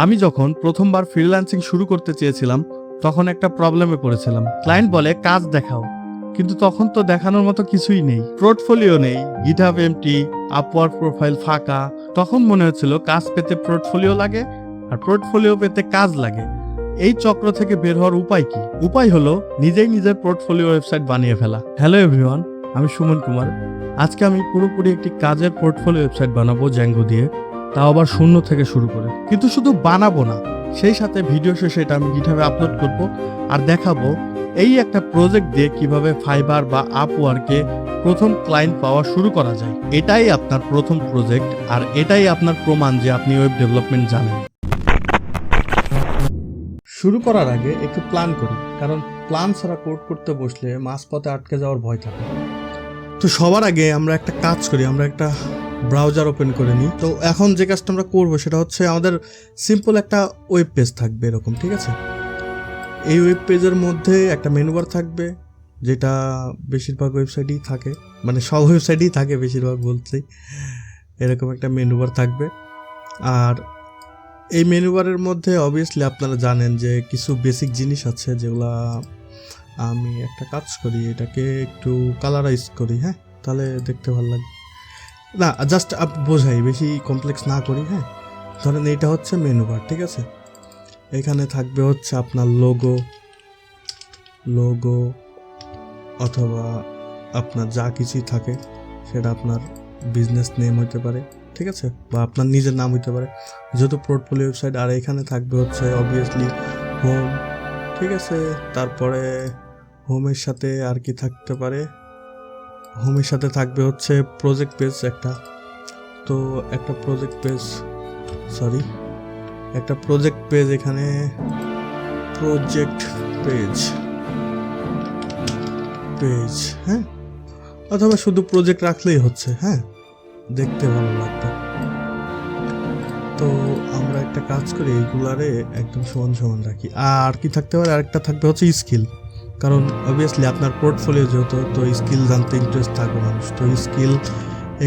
আমি যখন প্রথমবার ফ্রিল্যান্সিং শুরু করতে চেয়েছিলাম তখন একটা প্রবলেমে পড়েছিলাম। ক্লায়েন্ট বলে কাজ দেখাও, কিন্তু তখন তো দেখানোর মতো কিছুই নেই, পোর্টফোলিও নেই, গিটহাব এমটি, আপওয়ার্ক প্রোফাইল ফাঁকা। তখন মনে হচ্ছিল কাজ পেতে পোর্টফোলিও লাগে আর পোর্টফোলিও পেতে কাজ লাগে। এই চক্র থেকে বের হওয়ার উপায় কি? উপায় হলো নিজেই নিজের পোর্টফোলিও ওয়েবসাইট বানিয়ে ফেলা। হ্যালো এভরিওয়ান, আমি সুমন কুমার। আজকে আমি পুরোপুরি একটি কাজের পোর্টফোলিও ওয়েবসাইট বানাবো জ্যাঙ্গো দিয়ে, তাও আবার শূন্য থেকে শুরু করে। কিন্তু শুধু বানাবো না, সেই সাথে ভিডিও শেষে এটা আমি গিটহাবে আপলোড করব আর দেখাবো এই একটা প্রজেক্ট দিয়ে কিভাবে ফাইবার বা আপওয়ার্কে প্রথম ক্লায়েন্ট পাওয়া শুরু করা যায়। এটাই আপনার প্রথম প্রজেক্ট আর এটাই আপনার প্রমাণ যে আপনি ওয়েব ডেভেলপমেন্ট জানেন। শুরু করার আগে একটু প্ল্যান করি, কারণ প্ল্যান ছাড়া কোড করতে বসলে মাঝপথে আটকে যাওয়ার ভয় থাকে। তো সবার আগে আমরা একটা কাজ করি, আমরা একটা ব্রাউজার ওপেন করে নিই। তো এখন যে কাজটা আমরা করবো সেটা হচ্ছে আমাদের সিম্পল একটা ওয়েব পেজ থাকবে এরকম, ঠিক আছে? এই ওয়েব পেজের মধ্যে একটা মেনু বার থাকবে, যেটা বেশিরভাগ ওয়েবসাইটেই থাকে, মানে সব ওয়েবসাইটেই থাকে বেশিরভাগ বলছি। এরকম একটা মেনু বার থাকবে। আর এই মেনু বারের মধ্যে অবভিয়াসলি আপনারা জানেন যে কিছু বেসিক জিনিস আছে যেগুলা আমি একটা কাজ করি, এটাকে একটু কালারাইজ করি, হ্যাঁ, তাহলে দেখতে ভালো লাগবে। না, জাস্ট বোঝাই, বেশি কমপ্লেক্স না করি। হ্যাঁ, ধরেন এইটা হচ্ছে মেনু বার, ঠিক আছে? এখানে থাকবে হচ্ছে আপনার লোগো অথবা আপনার যা কিছুই থাকে সেটা আপনার বিজনেস নেম হইতে পারে, ঠিক আছে, বা আপনার নিজের নাম হইতে পারে যেহেতু পোর্টফোলিও ওয়েবসাইট। আর এখানে থাকবে হচ্ছে অবভিয়াসলি হোম, ঠিক আছে? তারপরে হোমের সাথে আর কি থাকতে পারে, হোমের সাথে থাকবে হচ্ছে প্রজেক্ট পেজ একটা। তো একটা প্রজেক্ট পেজ এখানে প্রজেক্ট পেজ, হ্যাঁ, অথবা শুধু প্রজেক্ট রাখলেই হচ্ছে, হ্যাঁ, দেখতে ভালো লাগবে। তো আমরা একটা কাজ করি, এইগুলারে একদম সমান সমান রাখি। আর কি থাকতে পারে, আরেকটা থাকবে হচ্ছে স্কিল, কারণ অবভিয়াসলি আপনার পোর্টফোলিও যেহেতু, তো স্কিল জানতে ইন্টারেস্ট থাকবে মানুষ। তো স্কিল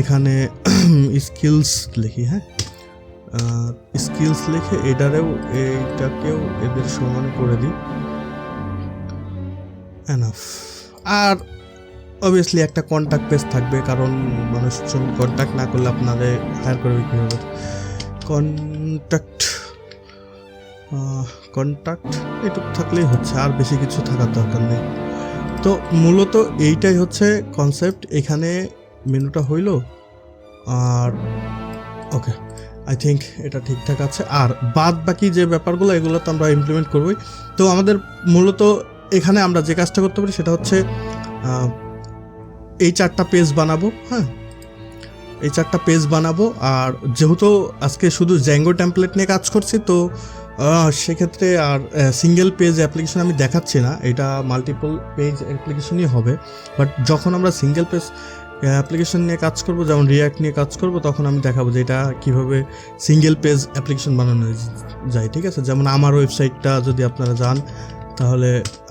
এখানে স্কিলস লিখি, হ্যাঁ, স্কিলস লিখে এইটাকেও এদের সমান করে দিই, এনাফ। আর অবভিয়াসলি একটা কন্ট্যাক্ট পেজ থাকবে, কারণ মানুষজন কন্ট্যাক্ট না করলে আপনাদের হায়ার করবে কীভাবে? কন্ট্যাক্ট এটুকু থাকলেই হচ্ছে, আর বেশি কিছু থাকার দরকার নেই। তো মূলত এইটাই হচ্ছে কনসেপ্ট। এখানে মেনুটা হইল, আর ওকে, আই থিঙ্ক এটা ঠিকঠাক আছে। আর বাদ বাকি যে ব্যাপারগুলো এগুলো তো আমরা ইমপ্লিমেন্ট করবই। তো আমাদের মূলত এখানে আমরা যে কাজটা করতে পারি সেটা হচ্ছে এই 4টা পেজ বানাবো, হ্যাঁ, এই 4টা পেজ বানাবো। আর যেহেতু আজকে শুধু জ্যাঙ্গো টেমপ্লেট নিয়ে কাজ করছি, তো সেক্ষেত্রে আর সিঙ্গেল পেজ অ্যাপ্লিকেশন আমি দেখাচ্ছি না, এটা মাল্টিপল পেজ অ্যাপ্লিকেশনই হবে। বাট যখন আমরা সিঙ্গেল পেজ অ্যাপ্লিকেশন নিয়ে কাজ করব, যেমন রিয়াক্ট নিয়ে কাজ করব, তখন আমি দেখাবো যে এটা কীভাবে সিঙ্গেল পেজ অ্যাপ্লিকেশন বানানো যায়, ঠিক আছে? যেমন আমার ওয়েবসাইটটা যদি আপনারা যান তাহলে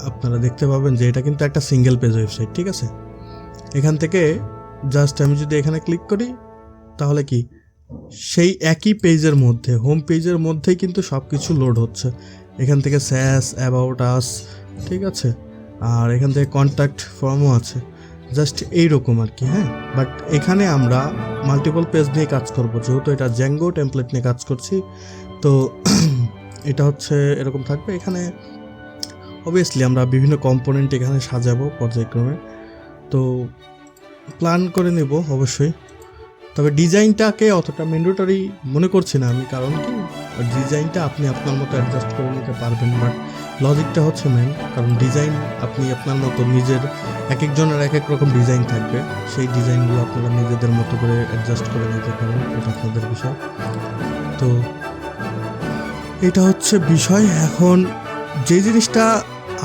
আপনারা দেখতে পাবেন যে এটা কিন্তু একটা সিঙ্গেল পেজ ওয়েবসাইট, ঠিক আছে? এখান থেকে জাস্ট আমি যদি এখানে ক্লিক করি তাহলে কি সেই একই পেজের মধ্যে, হোম পেজের মধ্যেই কিন্তু সব কিছু লোড হচ্ছে। এখান থেকে স্যাস, অ্যাবাউট আস, ঠিক আছে? আর এখান থেকে কন্ট্যাক্ট ফর্মও আছে, জাস্ট এইরকম আর কি, হ্যাঁ। বাট এখানে আমরা মাল্টিপল পেজ নিয়ে কাজ করব, যেহেতু এটা জ্যাঙ্গো টেমপ্লেট নিয়ে কাজ করছি। তো এটা হচ্ছে এরকম থাকবে। এখানে অবভিয়াসলি আমরা বিভিন্ন কম্পোনেন্ট এখানে সাজাবো পর্যায়ক্রমে, তো প্ল্যান করে নেব অবশ্যই। তবে ডিজাইনটাকে অতটা ম্যান্ডেটরি মনে করছি না আমি, কারণ কি ডিজাইনটা আপনি আপনার মতো অ্যাডজাস্ট করে নিতে পারবেন, বাট লজিকটা হচ্ছে মেন। কারণ ডিজাইন আপনি আপনার মতো নিজের, এক একজনের এক এক রকম ডিজাইন থাকবে, সেই ডিজাইনগুলো আপনারা নিজেদের মতো করে অ্যাডজাস্ট করে নিতে পারেন, এটা আপনাদের বিষয়। তো এটা হচ্ছে বিষয়। এখন যে জিনিসটা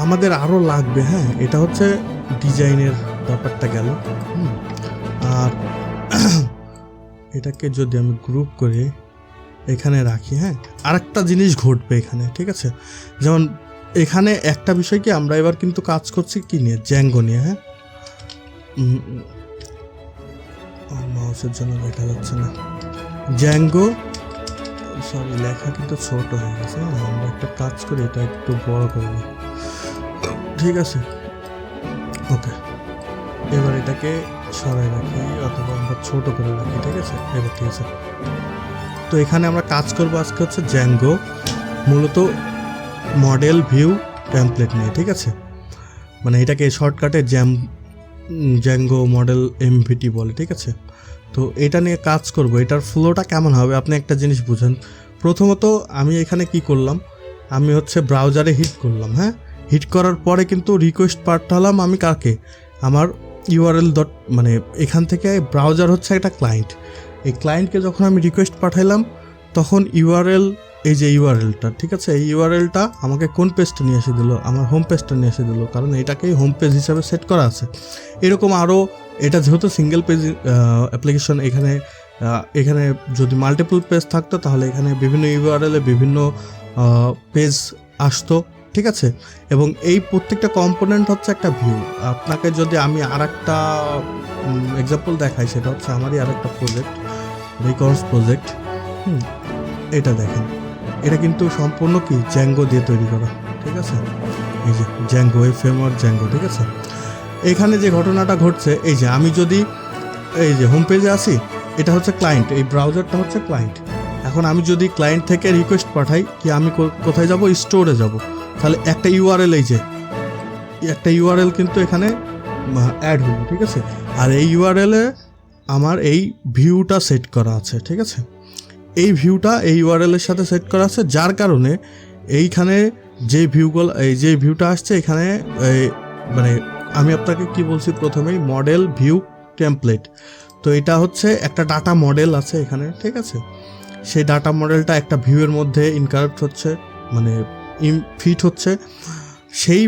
আমাদের আরও লাগবে, হ্যাঁ, এটা হচ্ছে ডিজাইনের ব্যাপারটা গেল। আর এটাকে যদি আমি গ্রুপ করে এখানে রাখি, হ্যাঁ, আরেকটা জিনিস ঘটবে এখানে, ঠিক আছে? যেমন এখানে একটা বিষয় কি, আমরা এবার কিন্তু কাজ করছি কি নিয়ে, জ্যাঙ্গো নিয়ে, হ্যাঁ। মাউসের জন্য দেখা যাচ্ছে না, জ্যাঙ্গো সরি, লেখা কিন্তু ছোট হয়ে গেছে। আমরা একটা কাজ করি, এটা একটু বড় করে নিই, ঠিক আছে? ওকে, এবার এটাকে সরাই রাখি অথবা আমরা ছোট করে রাখি, ঠিক আছে? এবার ঠিক আছে। তো এখানে আমরা কাজ করবো আজকে হচ্ছে জ্যাঙ্গো, মূলত মডেল ভিউ টেমপ্লেট নিয়ে, ঠিক আছে? মানে এটাকে শর্টকাটে জ্যাঙ্গো মডেল এমভিটি বলে, ঠিক আছে? তো এটা নিয়ে কাজ করব। এটার ফ্লোটা কেমন হবে আপনি একটা জিনিস বুঝেন। প্রথমত আমি এখানে কি করলাম, আমি হচ্ছে ব্রাউজারে হিট করলাম। হ্যাঁ, হিট করার পরে কিন্তু রিকোয়েস্ট পাঠালাম আমি কাকে, আমার ইউআরএল ডট, মানে এখান থেকে ব্রাউজার হচ্ছে একটা ক্লায়েন্ট। এই ক্লায়েন্টকে যখন আমি রিকোয়েস্ট পাঠাইলাম তখন ইউআরএল, এই যে ইউআরএলটা, ঠিক আছে, এই ইউআরএলটা আমাকে কোন পেজটা নিয়ে এসে দিল, আমার হোম পেজটা নিয়ে এসে দিল, কারণ এটাকেই হোম পেজ হিসাবে সেট করা আছে। এরকম আরও, এটা যেহেতু সিঙ্গেল পেজ অ্যাপ্লিকেশন, এখানে যদি মাল্টিপল পেজ থাকতো তাহলে এখানে বিভিন্ন ইউআরএলে বিভিন্ন পেজ আসতো, ঠিক আছে? এবং এই প্রত্যেকটা কম্পোনেন্ট হচ্ছে একটা ভিউ। আপনাকে যদি আমি আর একটা এক্সাম্পল দেখাই, সেটা হচ্ছে আমারই আর একটা প্রজেক্ট, রিকর্স প্রজেক্ট। এটা দেখেন, এটা কিন্তু সম্পূর্ণ কি জ্যাঙ্গো দিয়ে তৈরি করা, ঠিক আছে? এই যে জ্যাঙ্গো, এই ফ্রেমওয়ার্ক জ্যাঙ্গো, ঠিক আছে? এখানে যে ঘটনাটা ঘটছে, এই যে আমি যদি এই যে হোম পেজে আসি, এটা হচ্ছে ক্লায়েন্ট, এই ব্রাউজারটা হচ্ছে ক্লায়েন্ট। এখন আমি যদি ক্লায়েন্ট থেকে রিকোয়েস্ট পাঠাই কি আমি কোথায় যাব, স্টোরে যাব, তাহলে একটা ইউআরএল, এই যে একটা ইউআরএল কিন্তু এখানে অ্যাড হলো, ঠিক আছে? আর এই ইউআরএলে আমার এই ভিউটা সেট করা আছে, ঠিক আছে? এই ভিউটা এই ইউআরএলের সাথে সেট করা আছে, যার কারণে এইখানে যে ভিউগুলো, এই যে ভিউটা আসছে এখানে, মানে আমি আপনাকে কি বলছি প্রথমেই, মডেল ভিউ টেমপ্লেট। তো এটা হচ্ছে একটা ডাটা মডেল আছে এখানে, ঠিক আছে? সেই ডাটা মডেলটা একটা ভিউয়ের মধ্যে ইনকারেক্ট হচ্ছে, মানে ফিট হচ্ছে, সেই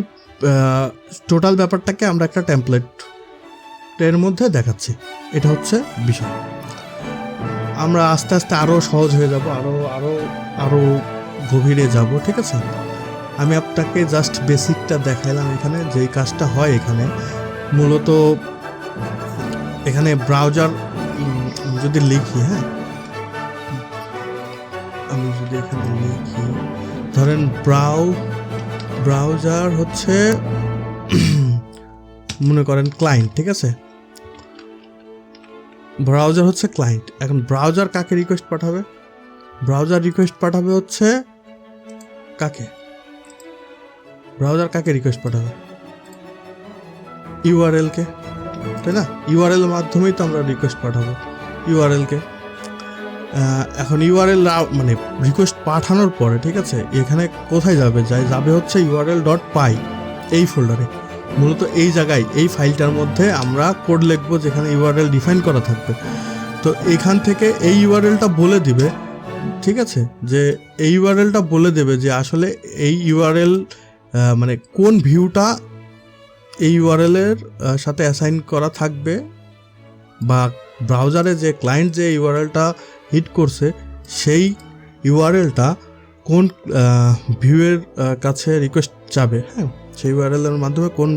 টোটাল ব্যাপারটাকে আমরা একটা টেমপ্লেটের মধ্যে দেখাচ্ছি। এটা হচ্ছে বিষয়। আমরা আস্তে আস্তে আরও সহজ হয়ে যাব, আরও গভীরে যাব, ঠিক আছে? আমি আপনাকে জাস্ট বেসিকটা দেখাইলাম। এখানে যেই কাজটা হয়, এখানে মূলত এখানে ব্রাউজার যদি লিখি, হ্যাঁ, আমি যদি এখানে লিখি, ধরেন ব্রাউজার হচ্ছে মনে করেন ক্লায়েন্ট, ঠিক আছে? ব্রাউজার হচ্ছে ক্লায়েন্ট। এখন ব্রাউজার কাকে রিকোয়েস্ট পাঠাবে? ব্রাউজার রিকোয়েস্ট পাঠাবে হচ্ছে কাকে? ব্রাউজার কাকে রিকোয়েস্ট পাঠাবে? ইউআরএলকে, তাই না? ইউআরএল মাধ্যমেই তো আমরা রিকোয়েস্ট পাঠাবো ইউআরএলকে। এখন ইউআরএল মানে রিকোয়েস্ট পাঠানোর পরে, ঠিক আছে, এখানে কোথায় যাবে হচ্ছে url.py এই ফোল্ডারে। মূলত এই জায়গায়, এই ফাইলটার মধ্যে আমরা কোড লিখবো যেখানে ইউআরএল ডিফাইন করা থাকবে। তো এখান থেকে এই ইউআরএলটা বলে দিবে, ঠিক আছে, যে এই ইউআরএলটা বলে দেবে যে আসলে এই ইউআরএল মানে কোন ভিউটা এই ইউআরএলের সাথে অ্যাসাইন করা থাকবে, বা ব্রাউজারে যে ক্লায়েন্ট যে ইউআরএলটা হিট করছে সেই ইউআরএলটা কোন ভিউয়ের কাছে রিকোয়েস্ট যাবে। হ্যাঁ, সেই ইউআরএলের মাধ্যমে কোন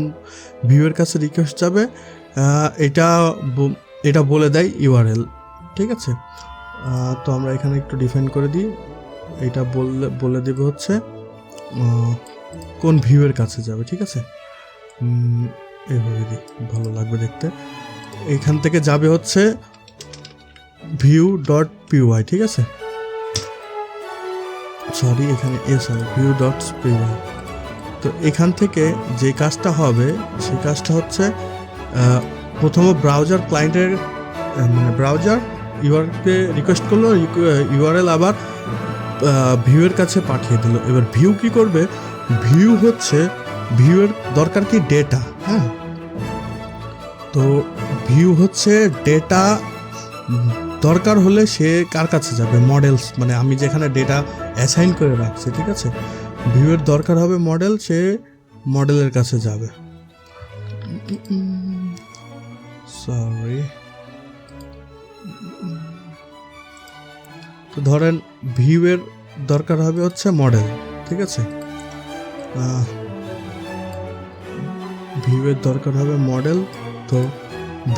ভিউয়ের কাছে রিকোয়েস্ট যাবে, এটা বলে দেয় ইউআরএল, ঠিক আছে? তো আমরা এখানে একটু ডিফাইন করে দিই। এটা বলে দেবে হচ্ছে কোন ভিউয়ের কাছে যাবে, ঠিক আছে? এইভাবে দিই, ভালো লাগবে দেখতে। এখান থেকে যাবে হচ্ছে view.py, ঠিক আছে? সরি, এখানে view.py। তো এখান থেকে যে কাজটা হবে সেই কাজটা হচ্ছে প্রথম ব্রাউজার ক্লায়েন্টের, মানে ব্রাউজার ইউআরএলকে রিকোয়েস্ট করলো, ইউআরএল আবার ভিউয়ের কাছে পাঠিয়ে দিল। এবার ভিউ কি করবে? ভিউ হচ্ছে, ভিউয়ের দরকার কি ডেটা। হ্যাঁ, তো ভিউ হচ্ছে ডেটা দরকার হলে সে কার কাছে যাবে? মডেলস, মানে আমি যেখানে ডেটা অ্যাসাইন করে রাখছি, ঠিক আছে? ভিউয়ের দরকার হবে মডেল, সে মডেলের কাছে যাবে। সরি, তো ধরেন ভিউয়ের দরকার হবে হচ্ছে মডেল, ঠিক আছে? ভিউয়ের দরকার হবে মডেল, তো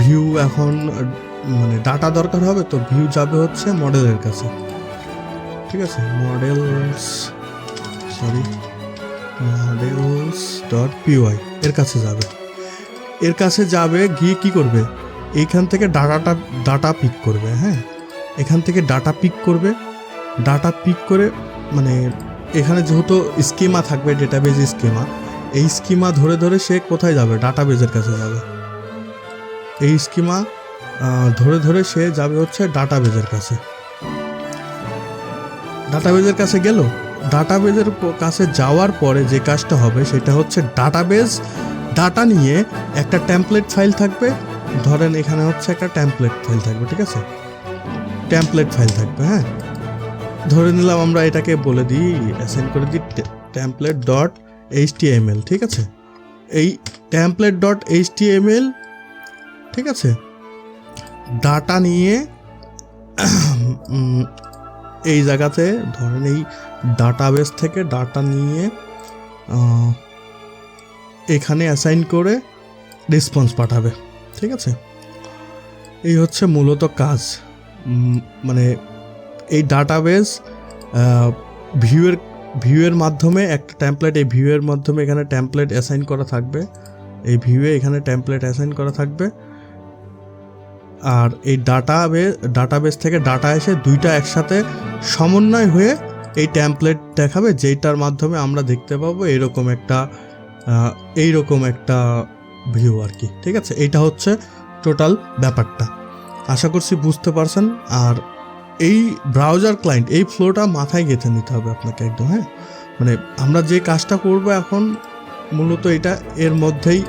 ভিউ এখন মানে ডাটা দরকার হবে, তো ভিউ যাবে হচ্ছে মডেলের কাছে। ঠিক আছে, models.py এর কাছে যাবে। এর কাছে যাবে গিয়ে কি করবে, এইখান থেকে ডাটা পিক করবে। হ্যাঁ, এখান থেকে ডাটা পিক করবে। ডাটা পিক করে মানে এখানে যেহেতু স্কিমা থাকবে, ডেটাবেজ স্কিমা, এই স্কিমা ধরে ধরে সে কোথায় যাবে, ডাটাবেজের কাছে যাবে। এই স্কিমা ধরে ধরে সে যাবে হচ্ছে ডাটাবেজের কাছে। ডাটাবেজের কাছে গেল, ডাটাবেজের কাছে যাওয়ার পরে যে কাজটা হবে সেটা হচ্ছে ডাটাবেজ ডাটা নিয়ে একটা টেমপ্লেট ফাইল থাকবে। ধরেন এখানে হচ্ছে একটা টেমপ্লেট ফাইল থাকবে, ঠিক আছে, টেমপ্লেট ফাইল থাকবে। হ্যাঁ, ধরে নিলাম আমরা এটাকে বলে দিই, অ্যাসাইন করে দিই template.html, ঠিক আছে। এই template.html, ঠিক আছে, ডাটা নিয়ে এই জায়গাতে ধরেন এই ডাটাবেস থেকে ডাটা নিয়ে এখানে অ্যাসাইন করে রেসপন্স পাঠাবে, ঠিক আছে। এই হচ্ছে মূলত কাজ। মানে এই ডাটাবেস ভিউয়ের মাধ্যমে একটা টেমপ্লেট, এই ভিউয়ের মাধ্যমে এখানে টেমপ্লেট অ্যাসাইন করা থাকবে, এই ভিউয়ে এখানে টেমপ্লেট অ্যাসাইন করা থাকবে। আর এই ডাটাবেস থেকে ডাটা এসে দুইটা একসাথে সমন্বয় হয়ে এই টেমপ্লেট দেখাবে, যেটার মাধ্যমে আমরা দেখতে পাবো এইরকম একটা ভিউ আর কি, ঠিক আছে। এইটা হচ্ছে টোটাল ব্যাপারটা, আশা করছি বুঝতে পারছেন। আর এই ব্রাউজার ক্লায়েন্ট, এই ফ্লোটা মাথায় গেঁথে নিতে হবে আপনাকে একদম। হ্যাঁ, মানে আমরা যে কাজটা করব এখন মূলত এটা এর মধ্যেই,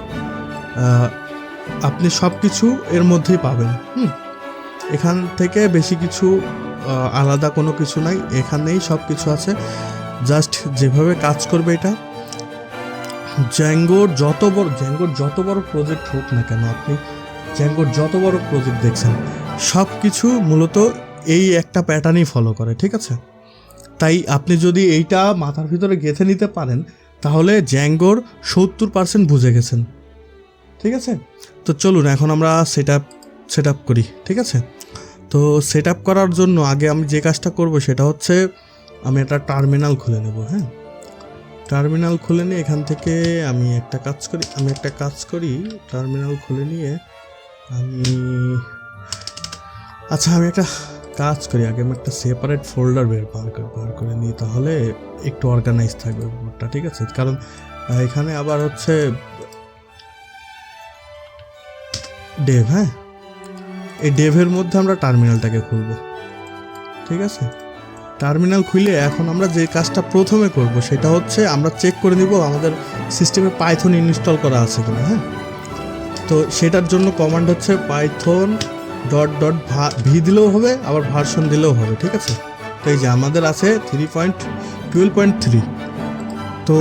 আপনি সব কিছু এর মধ্যেই পাবেন। এখান থেকে বেশি কিছু আলাদা কোনো কিছু নাই, এখানেই সব কিছু আছে। জাস্ট যেভাবে কাজ করবে এটা, জ্যাঙ্গোর যত বড় প্রজেক্ট হোক না কেন, আপনি জ্যাঙ্গোর যত বড় প্রজেক্ট দেখছেন সব কিছু মূলত এই একটা প্যাটার্নই ফলো করে, ঠিক আছে। তাই আপনি যদি এইটা মাথার ভিতরে গেঁথে নিতে পারেন তাহলে জ্যাঙ্গোর 70% বুঝে গেছেন, ঠিক আছে। তো চলুন এখন আমরা সেট আপ করি, ঠিক আছে। তো সেট আপ করার জন্য আগে আমি যে কাজটা করব সেটা হচ্ছে আমি একটা টার্মিনাল খুলে নেব। হ্যাঁ, টার্মিনাল খুলে নিয়ে এখান থেকে আমি একটা কাজ করি, টার্মিনাল খুলে নিয়ে আমি একটা কাজ করি, আগে আমি একটা সেপারেট ফোল্ডার বার করে নিই, তাহলে একটু অর্গানাইজ থাকবে ব্যাপারটা, ঠিক আছে। কারণ এখানে আবার হচ্ছে ডেভ, হ্যাঁ, এই ডেভের মধ্যে আমরা টার্মিনালটাকে খুলব, ঠিক আছে। টার্মিনাল খুলে এখন আমরা যে কাজটা প্রথমে করব সেটা হচ্ছে আমরা চেক করে নিব আমাদের সিস্টেমে পাইথন ইনস্টল করা আছে কিনা। হ্যাঁ, তো সেটার জন্য কমান্ড হচ্ছে পাইথন .v দিলেও হবে, আবার ভার্সন দিলেও হবে, ঠিক আছে। তো এই যে আমাদের আছে 3.12.3। তো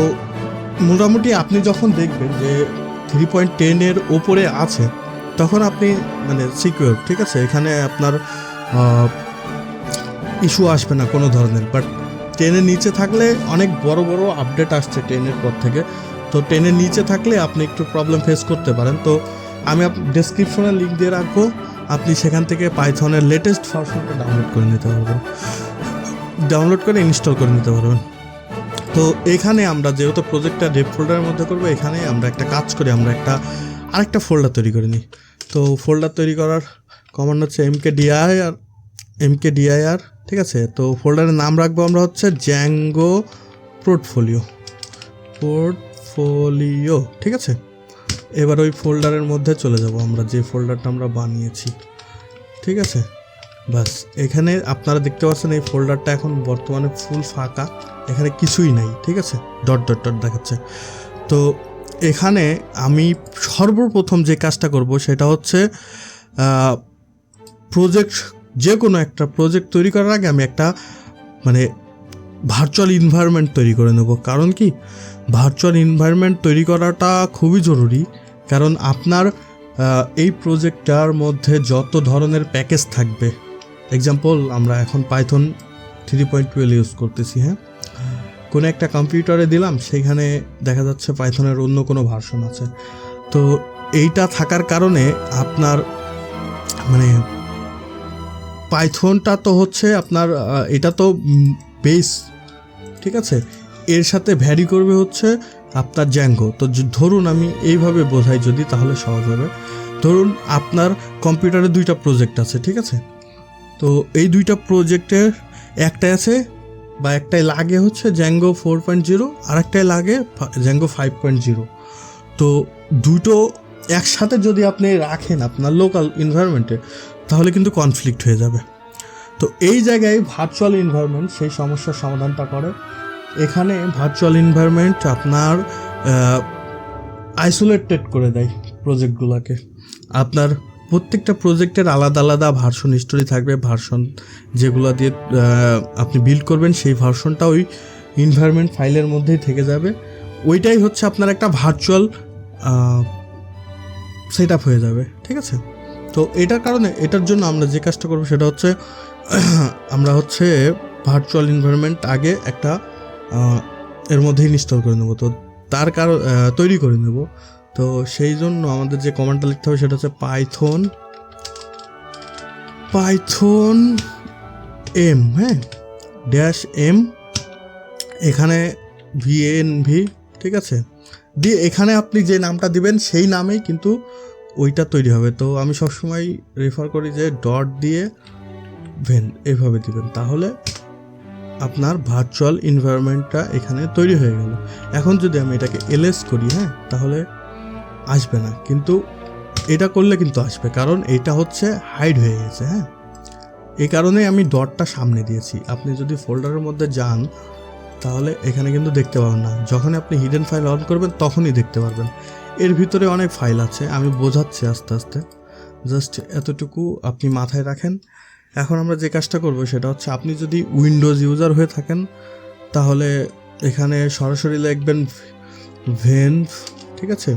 মোটামুটি আপনি যখন দেখবেন যে 3.10 ওপরে আছে তখন আপনি মানে সিকিউর, ঠিক আছে, এখানে আপনার ইস্যু আসবে না কোনো ধরনের। বাট 10 নিচে থাকলে অনেক বড় আপডেট আসছে 10 পর থেকে, তো 10 নিচে থাকলে আপনি একটু প্রবলেম ফেস করতে পারেন। তো আমি ডেসক্রিপশনে লিঙ্ক দিয়ে রাখবো, আপনি সেখান থেকে পাইথনের লেটেস্ট ভার্সনটা ডাউনলোড করে ইনস্টল করে নিতে পারবেন। তো এখানে আমরা যেহেতু প্রজেক্টটা ডেভ ফোল্ডারের মধ্যে করবো, এখানে আমরা একটা কাজ করি, আমরা আরেকটা ফোল্ডার তৈরি করে নিই। তো ফোল্ডার তৈরি করার কমান্ড হচ্ছে mkdir, ঠিক আছে। তো ফোল্ডারের নাম রাখবো আমরা হচ্ছে জ্যাঙ্গো পোর্টফোলিও, ঠিক আছে। এবার ওই ফোল্ডারের মধ্যে চলে যাব, আমরা যে ফোল্ডারটা আমরা বানিয়েছি, ঠিক আছে। বাস এখানে আপনারা দেখতে পাচ্ছেন এই ফোল্ডারটা এখন বর্তমানে ফুল ফাঁকা, এখানে কিছুই নাই, ঠিক আছে, ডট দেখাচ্ছে। তো এখানে আমি সর্বপ্রথম যে কাজটা করব সেটা হচ্ছে যে কোনো একটা প্রজেক্ট তৈরি করার আগে আমি একটা মানে ভার্চুয়াল এনভায়রনমেন্ট তৈরি করে নেব। কারণ কি, ভার্চুয়াল এনভায়রনমেন্ট তৈরি করাটা খুবই জরুরি, কারণ আপনার এই প্রজেক্টটার মধ্যে যত ধরনের প্যাকেজ থাকবে, এক্সাম্পল আমরা এখন পাইথন 3.12 ইউজ করতেছি। হ্যাঁ, কোনো একটা কম্পিউটারে দিলাম, সেখানে দেখা যাচ্ছে পাইথনের অন্য কোনো ভার্সন আছে। তো এইটা থাকার কারণে আপনার মানে পাইথনটা তো হচ্ছে আপনার এটা তো বেস, ঠিক আছে, এর সাথে ভ্যারি করবে হচ্ছে আপনার জ্যাঙ্গো। তো ধরুন আমি এইভাবে বোঝাই যদি, তাহলে সহজ হবে। ধরুন আপনার কম্পিউটারে 2টা প্রজেক্ট আছে, ঠিক আছে, তো এই 2টা প্রজেক্টের একটাই আছে বা একটাই লাগে হচ্ছে জ্যাঙ্গো 4.0, আর একটাই লাগে জ্যাঙ্গো 5.0। তো দুটো একসাথে যদি আপনি রাখেন আপনার লোকাল এনভায়রনমেন্টে, তাহলে কিন্তু কনফ্লিক্ট হয়ে যাবে। তো এই জায়গায় ভার্চুয়াল এনভায়রনমেন্ট সেই সমস্যার সমাধানটা করে। এখানে ভার্চুয়াল এনভায়রনমেন্ট আপনার আইসোলেটেড করে দেয় প্রজেক্টগুলোকে। আপনার প্রত্যেকটা প্রজেক্টের আলাদা আলাদা ভার্সন হিস্টোরি থাকবে, ভার্সন যেগুলো দিয়ে আপনি বিল্ড করবেন সেই ভার্সনটা ওই এনভায়রনমেন্ট ফাইলের মধ্যেই থেকে যাবে। ওইটাই হচ্ছে আপনার একটা ভার্চুয়াল সেট আপ হয়ে যাবে, ঠিক আছে। তো এটার কারণে, এটার জন্য আমরা যে কাজটা করবো সেটা হচ্ছে আমরা হচ্ছে ভার্চুয়াল এনভায়রনমেন্ট আগে একটা এর মধ্যে ইনস্টল করে নেবো, তো তার কারণ তৈরি করে নেব। তো সেই জন্য আমাদের যে কমান্ডটা লিখতে হবে সেটা হচ্ছে পাইথন এম, হ্যাঁ, -m, এখানে VNV, ঠিক আছে, দিয়ে এখানে আপনি যে নামটা দিবেন সেই নামেই কিন্তু ওইটা তৈরি হবে। তো আমি সবসময় রেফার করি যে ডট দিয়ে ভেন এভাবে দিবেন, তাহলে আপনার ভার্চুয়াল এনভায়রনমেন্টটা এখানে তৈরি হয়ে গেল। এখন যদি আমি এটাকে ls করি, হ্যাঁ, তাহলে আসবে না, কিন্তু এটা করলে কিন্তু আসবে, কারণ এটা হচ্ছে হাইড হয়ে গেছে। হ্যাঁ, এই কারণেই আমি ডটটা সামনে দিয়েছি। আপনি যদি ফোল্ডারের মধ্যে যান তাহলে এখানে কিন্তু দেখতে পাবেন না, যখন আপনি হিডেন ফাইল অন করবেন তখনই দেখতে পারবেন। এর ভিতরে অনেক ফাইল আছে, আমি বোঝাচ্ছি আস্তে আস্তে, জাস্ট এতটুকু আপনি মাথায় রাখেন। এখন আমরা যে কাজটা করব সেটা হচ্ছে, আপনি যদি উইন্ডোজ ইউজার হয়ে থাকেন তাহলে এখানে সরাসরি লিখবেন ভেনভ, ঠিক আছে।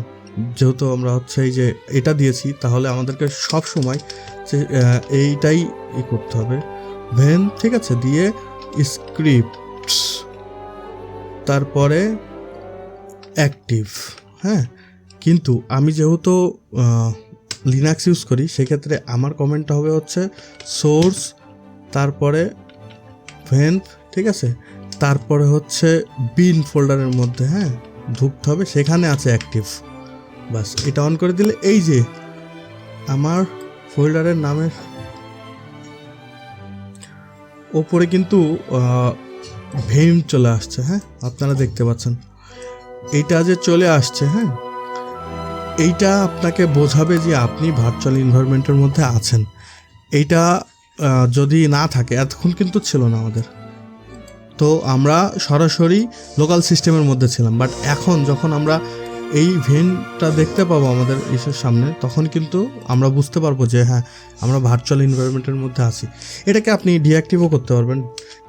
যেহেতু আমরা হচ্ছে এই যে এটা দিয়েছি, তাহলে আমাদেরকে সব সময় এইটাই করতে হবে, ভেন, ঠিক আছে, দিয়ে স্ক্রিপ্টস, তারপরে অ্যাক্টিভ। হ্যাঁ, কিন্তু আমি যেহেতু লিনাক্স ইউজ করি, সেক্ষেত্রে আমার কমেন্টটা হবে হচ্ছে সোর্স, তারপরে ভেনভ, ঠিক আছে, তারপরে হচ্ছে বিন ফোল্ডারের মধ্যে, হ্যাঁ, ঢুকতে হবে, সেখানে আছে অ্যাক্টিভ। বাস, এটা অন করে দিলে এই যে আমার ফোল্ডারের নামের ওপরে কিন্তু ভেম চলে আসছে। হ্যাঁ, আপনারা দেখতে পাচ্ছেন এইটা যে চলে আসছে। হ্যাঁ, এইটা আপনাকে বোঝাবে যে আপনি ভার্চুয়াল এনভায়রনমেন্টের মধ্যে আছেন। এইটা যদি না থাকে, এতক্ষণ কিন্তু ছিল না আমাদের, তো আমরা সরাসরি লোকাল সিস্টেমের মধ্যে ছিলাম। বাট এখন যখন আমরা এই ভেনটা দেখতে পাবো আমাদের ইসের সামনে, তখন কিন্তু আমরা বুঝতে পারবো যে হ্যাঁ, আমরা ভার্চুয়াল এনভায়রনমেন্টের মধ্যে আছি। এটাকে আপনি ডিঅ্যাক্টিভও করতে পারবেন।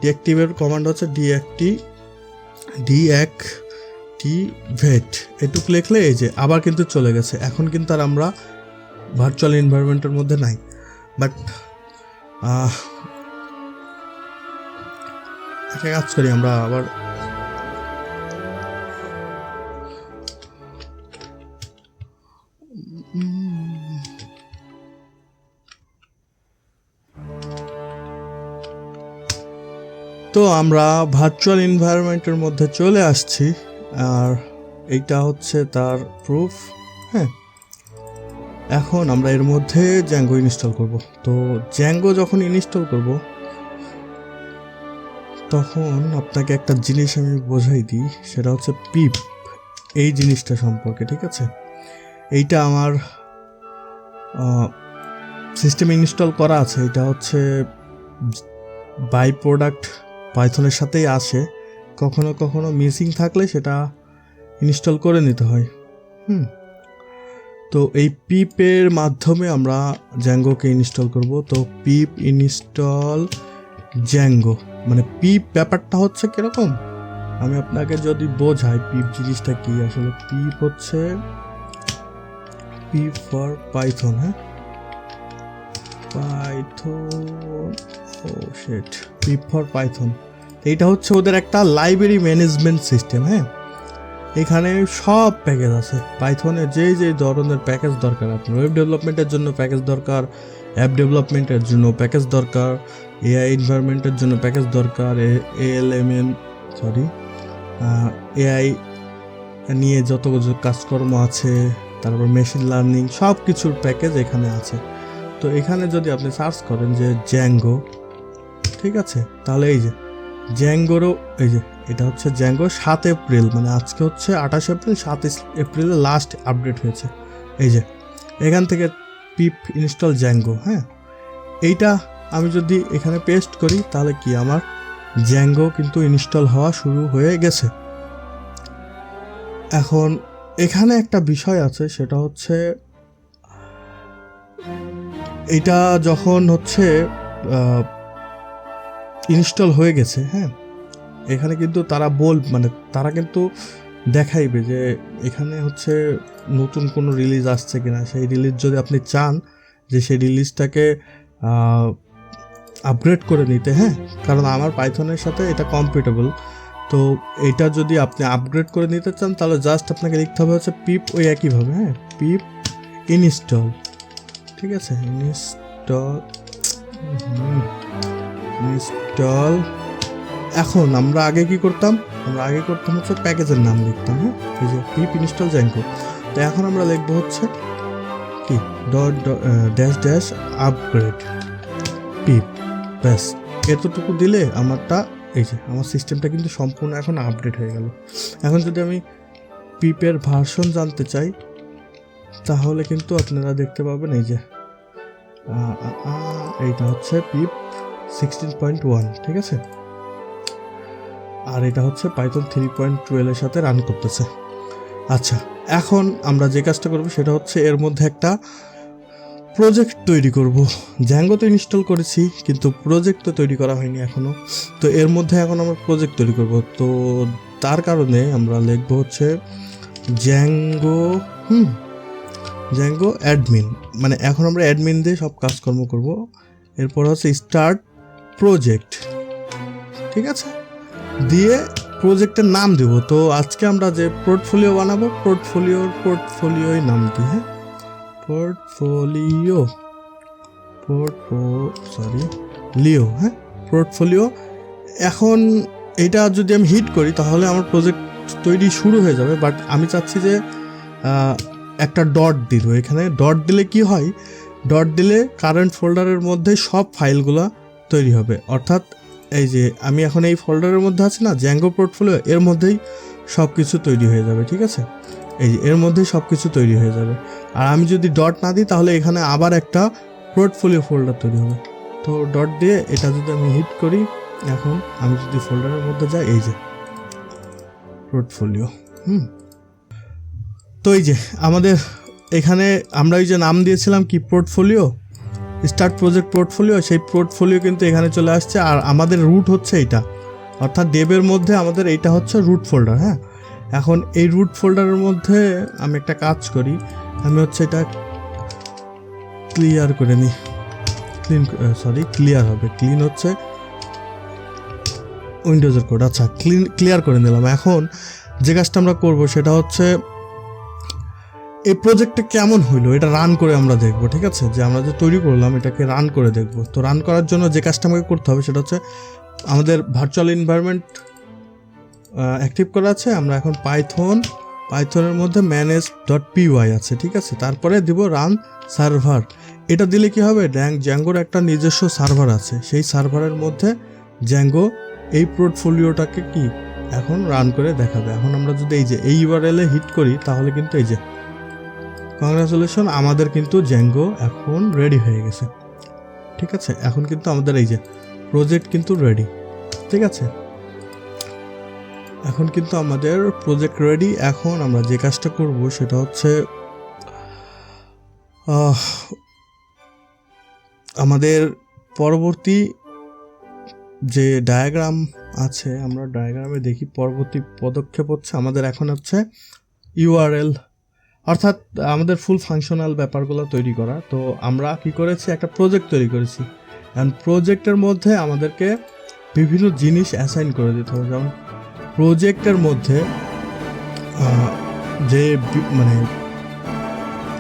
ডিঅ্যাক্টিভের কমান্ড হচ্ছে ডিঅ্যাক্টিভেট, এটুকু লিখলে এই যে আবার কিন্তু চলে গেছে। এখন কিন্তু আর আমরা ভার্চুয়াল এনভায়রনমেন্টের মধ্যে নাই। বাট একটা কাজ করি, আমরা আবার তো আমরা ভার্চুয়াল এনভায়রনমেন্টের মধ্যে চলে আসছি, আর এইটা হচ্ছে তার প্রুফ। হ্যাঁ, এখন আমরা এর মধ্যে জ্যাঙ্গো ইনস্টল করব। তো জ্যাঙ্গো যখন ইনস্টল করব, তখন আপনাকে একটা জিনিস আমি বোঝাই দিই, সেটা হচ্ছে পিপ, এই জিনিসটা সম্পর্কে, ঠিক আছে। এইটা আমার সিস্টেমে ইনস্টল করা আছে। এটা হচ্ছে বাই প্রোডাক্ট পাইথনের সাথেই আসে, কখনো কখনো মিসিং থাকলে সেটা ইনস্টল করে নিতে হয়। তো এই পিপের মাধ্যমে আমরা জ্যাঙ্গোকে ইনস্টল করব। তো পিপ ইনস্টল জ্যাঙ্গো, মানে পিপ ব্যাপারটা হচ্ছে কীরকম, আমি আপনাকে যদি বোঝাই পিপ জিনিসটা কি। আসলে পিপ হচ্ছে পিপ ফর পাইথন। হ্যাঁ, Python, oh shit, pip for Python, এইটা হচ্ছে ওদের একটা লাইব্রেরি ম্যানেজমেন্ট সিস্টেম। হ্যাঁ, এখানে সব প্যাকেজ আছে পাইথনের, যে যে ধরনের প্যাকেজ দরকার, আপনার ওয়েব ডেভেলপমেন্টের জন্য প্যাকেজ দরকার, অ্যাপ ডেভেলপমেন্টের জন্য প্যাকেজ দরকার, এআই এনভায়রনমেন্টের জন্য প্যাকেজ দরকার, এআই নিয়ে যত কাজকর্ম আছে, তারপর মেশিন লার্নিং সব কিছুর প্যাকেজ এখানে আছে। তো এখানে যদি আপনি সার্চ করেন যে জ্যাঙ্গো, ঠিক আছে, তাহলে এই যে জ্যাঙ্গোরও এই যে এটা হচ্ছে জ্যাঙ্গো 7 এপ্রিল, মানে আজকে হচ্ছে 28 এপ্রিল, 7 এপ্রিলে লাস্ট আপডেট হয়েছে। এই যে এখান থেকে পিপ ইনস্টল জ্যাঙ্গো, হ্যাঁ, এইটা আমি যদি এখানে পেস্ট করি তাহলে কি আমার জ্যাঙ্গো কিন্তু ইনস্টল হওয়া শুরু হয়ে গেছে। এখন এখানে একটা বিষয় আছে, সেটা হচ্ছে এটা যখন হচ্ছে ইনস্টল হয়ে গেছে, হ্যাঁ, এখানে কিন্তু তারা কিন্তু দেখাইবে যে এখানে হচ্ছে নতুন কোনো রিলিজ আসছে কিনা। সেই রিলিজ যদি আপনি চান যে সেই রিলিজটাকে আপগ্রেড করে নিতে, হ্যাঁ, কারণ আমার পাইথনের সাথে এটা কম্পিটেবল, তো এটা যদি আপনি আপগ্রেড করে নিতে চান তাহলে জাস্ট আপনাকে লিখতে হবে হচ্ছে পিপ, ওই একইভাবে, হ্যাঁ, পিপ ইনস্টল, ঠিক আছে, ইনস্টল। এখন আমরা আগে কি করতাম, হচ্ছে প্যাকেজের নাম লিখতাম, হ্যাঁ, এই যে পিপ ইনস্টল জ্যাঙ্গো। তো এখন আমরা লিখবো হচ্ছে কি ড্যাশ আপগ্রেড পিপ, ব্যাস এতটুকু দিলে আমারটা এই যে আমার সিস্টেমটা কিন্তু সম্পূর্ণ এখন আপডেট হয়ে গেল। এখন যদি আমি পিপের ভার্সন জানতে চাই তাহলে কিন্তু আপনারা দেখতে পাবেন এই যে এইটা হচ্ছে পিপ 16.1, ঠিক আছে, আর এটা হচ্ছে পাইথন 3.12 এর সাথে রান করতেছে। আচ্ছা, এখন আমরা যে কাজটা করব সেটা হচ্ছে এর মধ্যে একটা প্রজেক্ট তৈরি করব। জ্যাঙ্গো তো ইনস্টল করেছি কিন্তু প্রজেক্ট তো তৈরি করা হয়নি এখনো, তো এর মধ্যে এখন আমরা প্রজেক্ট তৈরি করব। তো তার কারণে আমরা লিখব হচ্ছে জ্যাঙ্গো অ্যাডমিন, মানে এখন আমরা অ্যাডমিন দিয়ে সব কাজকর্ম করব। এরপর হচ্ছে স্টার্ট প্রজেক্ট, ঠিক আছে, দিয়ে প্রজেক্টের নাম দেব। তো আজকে আমরা যে পোর্টফোলিও বানাবো, পোর্টফোলিওই নাম দিই, হ্যাঁ, পোর্টফোলিও। এখন এটা যদি আমি হিট করি তাহলে আমার প্রজেক্ট তৈরি শুরু হয়ে যাবে, বাট আমি চাচ্ছি যে একটা ডট দিব এখানে। ডট দিলে কি হয়, ডট দিলে কারেন্ট ফোল্ডারের মধ্যে সব ফাইলগুলো তৈরি হবে, অর্থাৎ এই যে আমি এখন এই ফোল্ডারের মধ্যে আছি না, জ্যাঙ্গো পোর্টফোলিও, এর মধ্যেই সব কিছু তৈরি হয়ে যাবে, ঠিক আছে, এই যে এর মধ্যেই সব কিছু তৈরি হয়ে যাবে। আর আমি যদি ডট না দিই তাহলে এখানে আবার একটা পোর্টফোলিও ফোল্ডার তৈরি হবে। তো ডট দিয়ে এটা যদি আমি হিট করি, এখন আমি যদি ফোল্ডারের মধ্যে যাই, এই যে পোর্টফোলিও, তো এই যে আমাদের এখানে আমরা ওই যে নাম দিয়েছিলাম কি পোর্টফোলিও, স্টার্ট প্রজেক্ট পোর্টফোলিও, সেই পোর্টফোলিও কিন্তু এখানে চলে আসছে। আর আমাদের রুট হচ্ছে এইটা, অর্থাৎ ডেবের মধ্যে আমাদের এইটা হচ্ছে রুট ফোল্ডার, হ্যাঁ। এখন এই রুট ফোল্ডারের মধ্যে আমি একটা কাজ করি, আমি হচ্ছে এটা ক্লিয়ার করে নিই, ক্লিয়ার হবে, ক্লিন হচ্ছে উইন্ডোজের কোড, আচ্ছা ক্লিয়ার করে নিলাম। এখন যে কাজটা আমরা করবো সেটা হচ্ছে এই প্রজেক্টটা কেমন হইলো এটা রান করে আমরা দেখবো, ঠিক আছে, যে আমরা যে তৈরি করলাম এটাকে রান করে দেখবো। তো রান করার জন্য যে কাজটা আমাকে করতে হবে সেটা হচ্ছে আমাদের ভার্চুয়াল এনভায়রনমেন্ট অ্যাক্টিভ করা আছে, আমরা এখন পাইথনের মধ্যে manage.py আছে, ঠিক আছে, তারপরে দিব রান সার্ভার। এটা দিলে কি হবে, জ্যাঙ্গোর একটা নিজস্ব সার্ভার আছে, সেই সার্ভারের মধ্যে জ্যাঙ্গো এই পোর্টফোলিওটাকে কি এখন রান করে দেখাবে। এখন আমরা যদি এই যে এই ইউআরএলে হিট করি তাহলে কিন্তু এই যে কংগ্রাচুলেশন, আমাদের কিন্তু জ্যাঙ্গো এখন রেডি হয়ে গেছে, ঠিক আছে, এখন কিন্তু আমাদের এই যে প্রজেক্ট কিন্তু রেডি, ঠিক আছে, এখন কিন্তু আমাদের প্রজেক্ট রেডি। এখন আমরা যে কাজটা করব সেটা হচ্ছে আমাদের পরবর্তী যে ডায়াগ্রাম আছে, আমরা ডায়াগ্রামে দেখি পরবর্তী পদক্ষেপ হচ্ছে আমাদের এখন হচ্ছে ইউআরএল, অর্থাৎ আমাদের ফুল ফাংশনাল ব্যাপারগুলো তৈরি করা। তো আমরা কি করেছি, একটা প্রজেক্ট তৈরি করেছি, অ্যান্ড প্রজেক্টের মধ্যে আমাদেরকে বিভিন্ন জিনিস অ্যাসাইন করে দিতে হবে। যেমন প্রজেক্টের মধ্যে যে মানে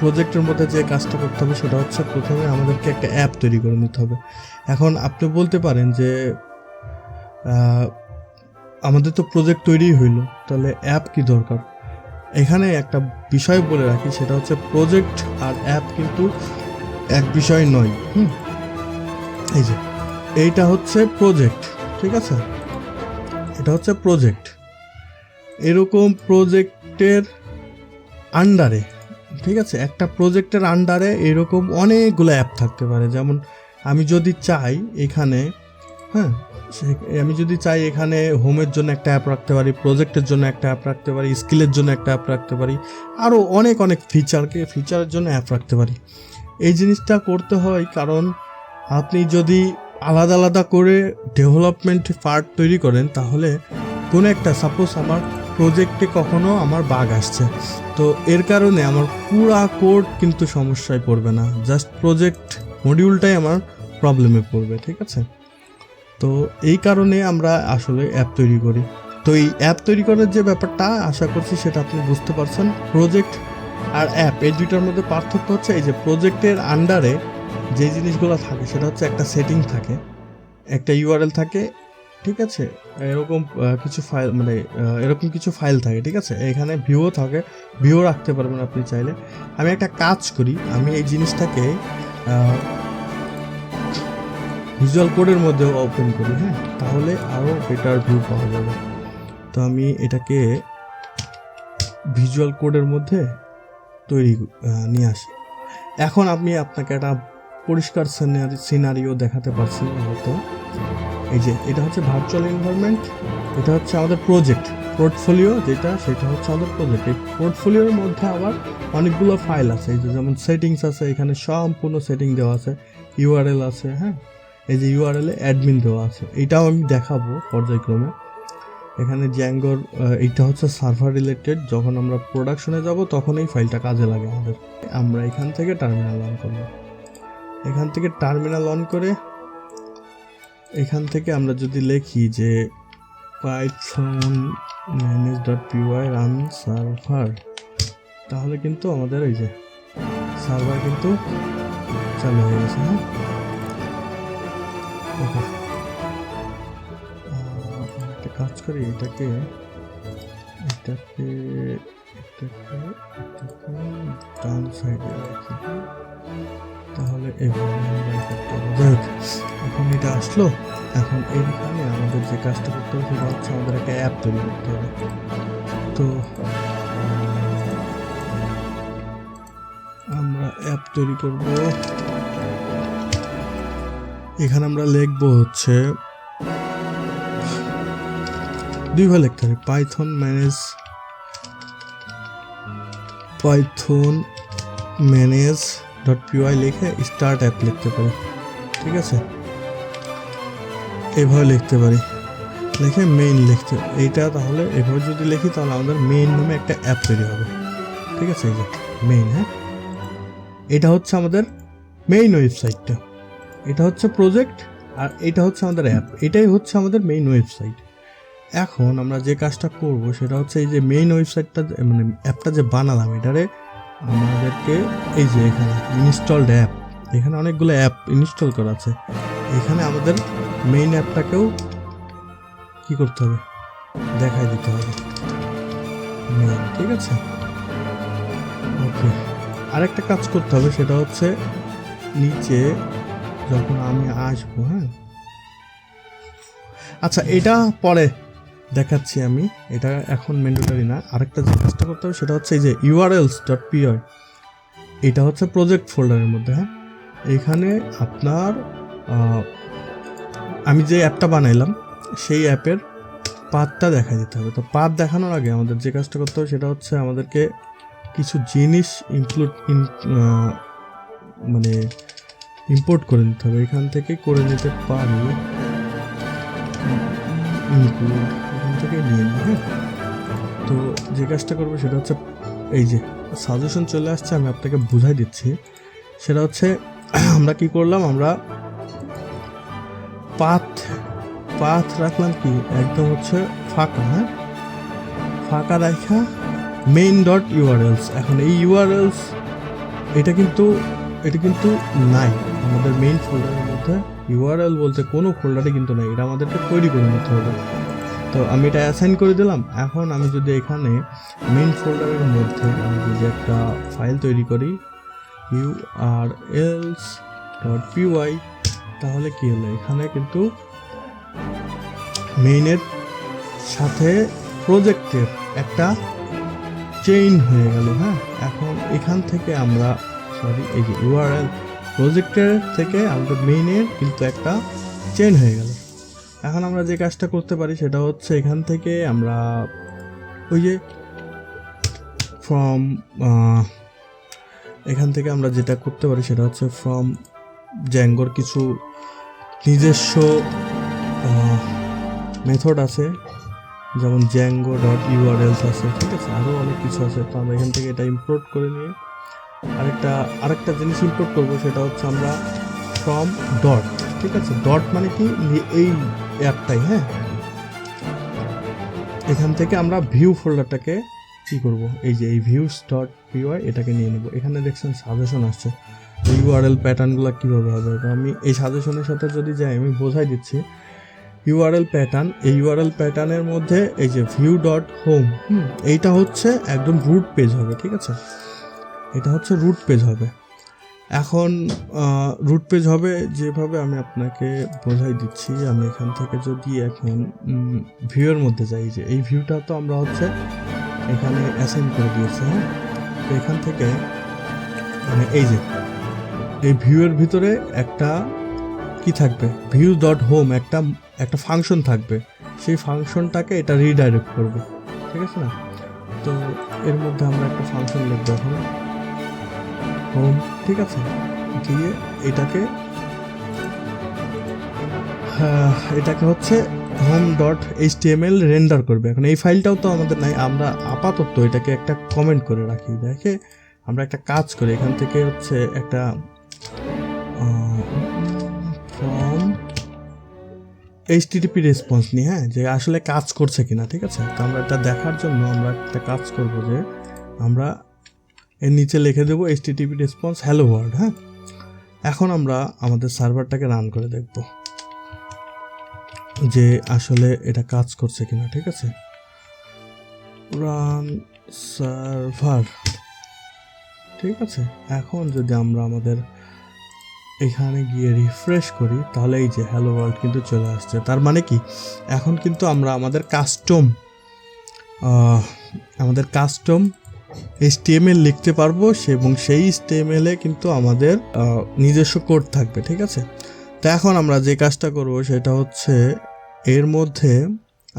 প্রজেক্টের মধ্যে যে কাজটা করতে হবে সেটা হচ্ছে প্রথমে আমাদেরকে একটা অ্যাপ তৈরি করে নিতে হবে। এখন আপনি বলতে পারেন যে আমাদের তো প্রজেক্ট তৈরি হইলো, তাহলে অ্যাপ কি দরকার? এখানে একটা বিষয় বলে রাখি, সেটা হচ্ছে প্রজেক্ট আর অ্যাপ কিন্তু এক বিষয় নয়। এই যে এইটা হচ্ছে প্রজেক্ট, ঠিক আছে, এটা হচ্ছে প্রজেক্ট। এরকম প্রজেক্টের আন্ডারে, ঠিক আছে, একটা প্রজেক্টের আন্ডারে এরকম অনেকগুলো অ্যাপ থাকতে পারে। যেমন আমি যদি চাই এখানে, আমি যদি চাই এখানে হোমের জন্য একটা অ্যাপ রাখতে পারি, প্রজেক্টের জন্য একটা অ্যাপ রাখতে পারি, স্কিলের জন্য একটা অ্যাপ রাখতে পারি, আরও অনেক অনেক ফিচারের জন্য অ্যাপ রাখতে পারি। এই জিনিসটা করতে হয় কারণ আপনি যদি আলাদা আলাদা করে ডেভেলপমেন্ট পার্ট তৈরি করেন, তাহলে কোনো একটা, সাপোজ আমার প্রজেক্টে কখনো আমার বাগ আসছে, তো এর কারণে আমার পুরা কোড কিন্তু সমস্যায় পড়বে না, জাস্ট প্রজেক্ট মডিউলটাই আমার প্রবলেমে পড়বে, ঠিক আছে। তো এই কারণে আমরা আসলে অ্যাপ তৈরি করি। তো এই অ্যাপ তৈরি করার যে ব্যাপারটা, আশা করছি সেটা আপনি বুঝতে পারছেন। প্রজেক্ট আর অ্যাপ এই দুইটার মধ্যে পার্থক্য হচ্ছে এই যে প্রজেক্টের আন্ডারে যে জিনিসগুলো থাকে সেটা হচ্ছে একটা সেটিং থাকে, একটা ইউআরএল থাকে, ঠিক আছে, এরকম কিছু ফাইল, মানে এরকম কিছু ফাইল থাকে, ঠিক আছে। এখানে ভিউও থাকে, ভিউ রাখতে পারবেন আপনি চাইলে। আমি একটা কাজ করি, আমি এই জিনিসটাকে ভিজুয়াল কোডের মধ্যে ওপেন করি, তাহলে আরও বেটার ভিউ পাওয়া যাবে। তো আমি এটাকে ভিজুয়াল কোডের মধ্যে তৈরি নিয়ে আসি। এখন আমি আপনাকে একটা পরিষ্কার সিনারিও দেখাতে পারছি হয়তো। এই যে এটা হচ্ছে ভার্চুয়াল এনভায়রনমেন্ট, এটা হচ্ছে আমাদের প্রজেক্ট পোর্টফোলিও, সেটা হচ্ছে আমাদের প্রজেক্ট। এই পোর্টফোলিওর মধ্যে আবার অনেকগুলো ফাইল আছে, এই যে যেমন সেটিংস আছে, এখানে সম্পূর্ণ সেটিং দেওয়া আছে, ইউআরএল আছে, এই যে ইউআরএলে অ্যাডমিন দেওয়া আছে, এটাও আমি দেখাবো পর্যায়ক্রমে। এখানে জ্যাঙ্গোর এইটা হচ্ছে সার্ভার রিলেটেড, যখন আমরা প্রোডাকশনে যাব তখন এই ফাইলটা কাজে লাগে আমাদের। আমরা এখান থেকে টার্মিনাল অন করব, এখান থেকে টার্মিনাল অন করে এখান থেকে আমরা যদি লিখি যে পাইথন manage.py রান সার্ভার, তাহলে কিন্তু আমাদের এই যে সার্ভার কিন্তু চালু হয়ে গেছে। ওকে, একটা কাজ করি, এটাকে ডান সাইডে রাখি, তাহলে এখন এটা আসলো। এখন এইখানে আমাদের যে কাজটা করতে হবে সেটা হচ্ছে আমাদের একটা অ্যাপ তৈরি করতে হবে। তো আমরা অ্যাপ তৈরি করব, এখানে আমরা লিখবো হচ্ছে দুইভাবে লিখতে হবে, পাইথন manage.py লিখে স্টার্ট অ্যাপ লিখতে পারি, ঠিক আছে, এভাবে লিখতে পারি, লিখে মেইন লিখতে, এইটা তাহলে এভাবে যদি লিখি তাহলে আমাদের মেইন নামে একটা অ্যাপ তৈরি হবে, ঠিক আছে। এই যে মেইন, এটা হচ্ছে আমাদের মেইন ওয়েবসাইটটা, এটা হচ্ছে প্রজেক্ট, আর এটা হচ্ছে আমাদের অ্যাপ, এটাই হচ্ছে আমাদের মেইন ওয়েবসাইট। এখন আমরা যে কাজটা করব সেটা হচ্ছে এই যে মেইন ওয়েবসাইটটা, মানে অ্যাপটা যে বানালাম, এটারে আমাদেরকে এই যে এখানে ইনস্টলড অ্যাপ, এখানে অনেকগুলো অ্যাপ ইনস্টল করা আছে, এখানে আমাদের মেইন অ্যাপটাকেও কি করতে হবে, দেখাই দিতে হবে মেইন, ঠিক আছে। ওকে, আরেকটা কাজ করতে হবে, সেটা হচ্ছে নিচে যখন আমি আসবো, আচ্ছা এটা পরে দেখাচ্ছি আমি, এটা এখন ম্যান্ডেটরি না। আরেকটা যে কাজটা করতে হবে সেটা হচ্ছে এই যে urls.py, এটা হচ্ছে প্রজেক্ট ফোল্ডারের মধ্যে, এখানে আপনার আমি যে অ্যাপটা বানাইলাম সেই অ্যাপের পাথটা দেখা দিতে হবে। তো পাথ দেখানোর আগে আমাদের যে কাজটা করতে হবে সেটা হচ্ছে আমাদেরকে কিছু জিনিস মানে ইম্পোর্ট করে নিতে হবে, এখান থেকে করে নিতে পারি, এখান থেকে নিয়ে নিই। তো যে কাজটা করবো সেটা হচ্ছে এই যে সাজেশন চলে আসছে, আমি আপনাকে বুঝাই দিচ্ছি। সেটা হচ্ছে আমরা কি করলাম, আমরা পাথ রাখলাম কি একদম হচ্ছে ফাঁকা, ফাঁকা রাখা main.urls। এখন এই urls এটা কিন্তু নাই আমাদের মেইন ফোল্ডারের মধ্যে। ইউআরএল বলতে কোনো ফোল্ডারে কিন্তু নাই, এটা আমাদেরকে তৈরি করে নিতে হবে। তো আমি এটা অ্যাসাইন করে দিলাম। এখন আমি যদি এখানে মেইন ফোল্ডারের মধ্যে আমি যদি একটা ফাইল তৈরি করি urls.py, তাহলে কি হলো, এখানে কিন্তু মেইনের সাথে প্রজেক্টের একটা চেইন হয়ে গেল। হ্যাঁ, এখন এখান থেকে আমরা এই যে ইউআরএল প্রজেক্টের থেকে আমাদের মেইনের কিন্তু একটা চেইন হয়ে গেল। এখন আমরা যে কাজটা করতে পারি সেটা হচ্ছে এখান থেকে আমরা ওই যে এখান থেকে আমরা যেটা করতে পারি সেটা হচ্ছে ফ্রম জ্যাঙ্গোর কিছু নিজস্ব মেথড আছে, যেমন django.urls আছে, ঠিক আছে, আরও অনেক কিছু আছে। তো আমরা এখান থেকে এটা ইম্পোর্ট করে নিয়ে আরেকটা জিনিস ইম্পোর্ট করবো, সেটা হচ্ছে আমরা ফ্রম ডট, ঠিক আছে, ডট মানে কি এই অ্যাপটাই। হ্যাঁ, এখান থেকে আমরা ভিউ ফোল্ডারটাকে কী করবো, এই যে এই views.py এটাকে নিয়ে নেব। এখানে দেখছেন সাজেশন আসছে ইউআরএল প্যাটার্নগুলো কীভাবে হবে। তো আমি এই সাজেশনের সাথে যদি যাই, আমি বোঝাই দিচ্ছি। ইউআরএল প্যাটার্ন, এই ইউআরএল প্যাটার্নের মধ্যে এই যে view.home, এইটা হচ্ছে একদম রুট পেজ হবে, ঠিক আছে, এটা হচ্ছে রুট পেজ হবে। এখন রুট পেজ হবে যেভাবে আমি আপনাকে বোঝাই দিচ্ছি। আমি এখান থেকে যদি এখন ভিউয়ের মধ্যে যাই, যে এই ভিউটা তো আমরা হচ্ছে এখানে অ্যাসাইন করে দিয়েছি। হ্যাঁ, তো এখান থেকে মানে এই যে এই ভিউয়ের ভিতরে একটা কি থাকবে, view.home একটা ফাংশন থাকবে, সেই ফাংশনটাকে এটা রিডাইরেক্ট করবে, ঠিক আছে না। তো এর মধ্যে আমরা একটা ফাংশন লিখবো এখন হোম, ঠিক আছে, দিয়ে এটাকে হচ্ছে home.html রেন্ডার করবে। এখন এই ফাইলটাও তো আমাদের নাই, আমরা আপাতত এটাকে একটা কমেন্ট করে রাখি। দেখে আমরা একটা কাজ করি, এখান থেকে হচ্ছে একটা ফ্রম HTTP রেসপন্স নিই, হ্যাঁ, যে আসলে কাজ করছে কিনা, ঠিক আছে। তো আমরা এটা দেখার জন্য আমরা একটা কাজ করব, যে আমরা এর নিচে লিখে দেবো HTTP রেসপন্স হ্যালো ওয়ার্ল্ড। হ্যাঁ, এখন আমরা আমাদের সার্ভারটাকে রান করে দেখব যে আসলে এটা কাজ করছে কিনা, ঠিক আছে। রান সার্ভার, ঠিক আছে। এখন যদি আমরা আমাদের এখানে গিয়ে রিফ্রেশ করি, তাহলে এই যে হ্যালো ওয়ার্ল্ড কিন্তু চলে আসছে। তার মানে কি, এখন কিন্তু আমরা আমাদের কাস্টম HTML লিখতে পারবো, এবং সেই HTML এ কিন্তু আমাদের নিজস্ব কোড থাকবে, ঠিক আছে। তো এখন আমরা যে কাজটা করব সেটা হচ্ছে এর মধ্যে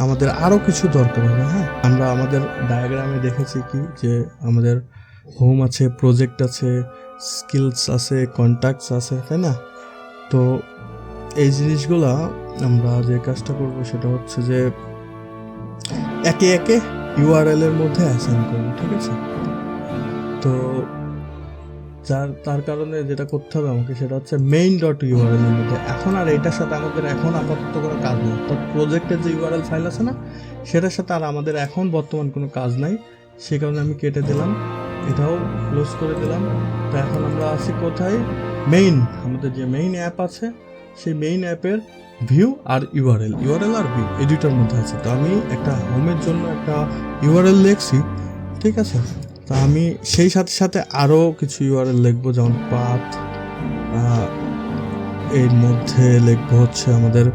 আমাদের আরও কিছু দরকার হবে। হ্যাঁ, আমরা আমাদের ডায়াগ্রামে দেখেছি কি, যে আমাদের হোম আছে, প্রজেক্ট আছে, স্কিলস আছে, কন্ট্যাক্টস আছে, তাই না। তো এই জিনিসগুলা আমরা যে কাজটা করব সেটা হচ্ছে যে একে একে ইউআরএল এর মধ্যে অ্যাসাইন করব, ঠিক আছে। তো তার কারণে যেটা করতে হবে আমাকে সেটা হচ্ছে main.url এর মধ্যে। এখন আর এটার সাথে আমাদের এখন আপাতত কোনো কাজ নেই, অর্থাৎ প্রজেক্টের যে ইউআরএল ফাইল আছে না, সেটার সাথে আর আমাদের এখন বর্তমান কোনো কাজ নাই। সে কারণে আমি কেটে দিলাম, এটাও ক্লোজ করে দিলাম। তো এখন আমরা আছি কোথায়, মেইন, আমাদের যে মেইন অ্যাপ আছে সেই মেইন অ্যাপের ভিউ আর ইউআরএল আর ভিউ এই দুইটার মধ্যে আছে। তো আমি একটা হোমের জন্য একটা ইউআরএল লিখছি, ঠিক আছে। তো আমি সেই সাথে সাথে আরও কিছু ইউআরএল লিখবো, যেমন পাথ, এর মধ্যে লিখবো হচ্ছে আমাদের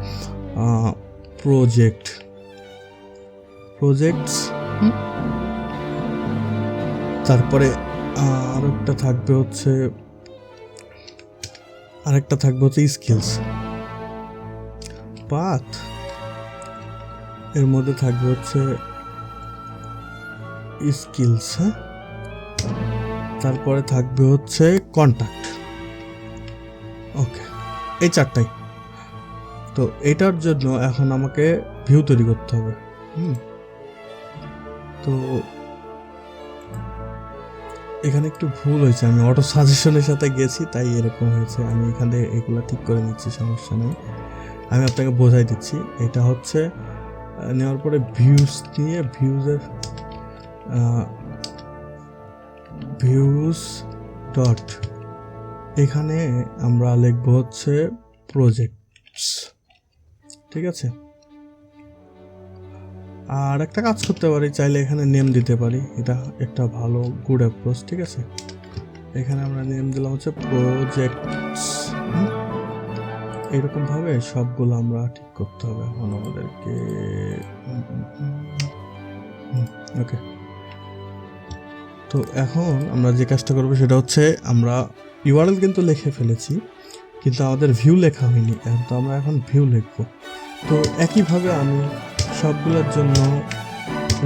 প্রজেক্টস, তারপরে আরেকটা থাকবে হচ্ছে স্কিলস। পাথ এর মধ্যে থাকবে হচ্ছে স্কিলস, হ্যাঁ, তারপরে থাকবে হচ্ছে কন্ট্যাক্ট। ওকে, এই চারটাই। তো এটার জন্য এখন আমাকে ভিউ তৈরি করতে হবে। তো এখানে একটু ভুল হয়েছে, আমি অটো সাজেশনের সাথে গেছি, তাই এরকম হয়েছে। আমি এখানে এগুলো ঠিক করে নিচ্ছি, সমস্যা নেই। আমি আপনাকে বোঝাই দিচ্ছি। এটা হচ্ছে নেওয়ার পরে ভিউজ নিয়ে ভিউজ ডট, এখানে আমরা লিখবো হচ্ছে প্রজেক্টস, ঠিক আছে। আর একটা কাজ করতে পারি, চাইলে এখানে নেম দিতে পারি, এটা একটা ভালো গুড অ্যাপ্রোচ, ঠিক আছে। এখানে আমরা নেম দিলাম হচ্ছে প্রজেক্টস। এরকম ভাবে সবগুলো আমরা ঠিক করতে হবে এখন আমাদেরকে। ওকে, তো এখন আমরা যে কাজটা করবো সেটা হচ্ছে আমরা ইউআরএল কিন্তু লিখে ফেলেছি, কিন্তু আমাদের ভিউ লেখা হয়নি, তো আমরা এখন ভিউ লিখবো। তো একইভাবে আমি সবগুলোর জন্য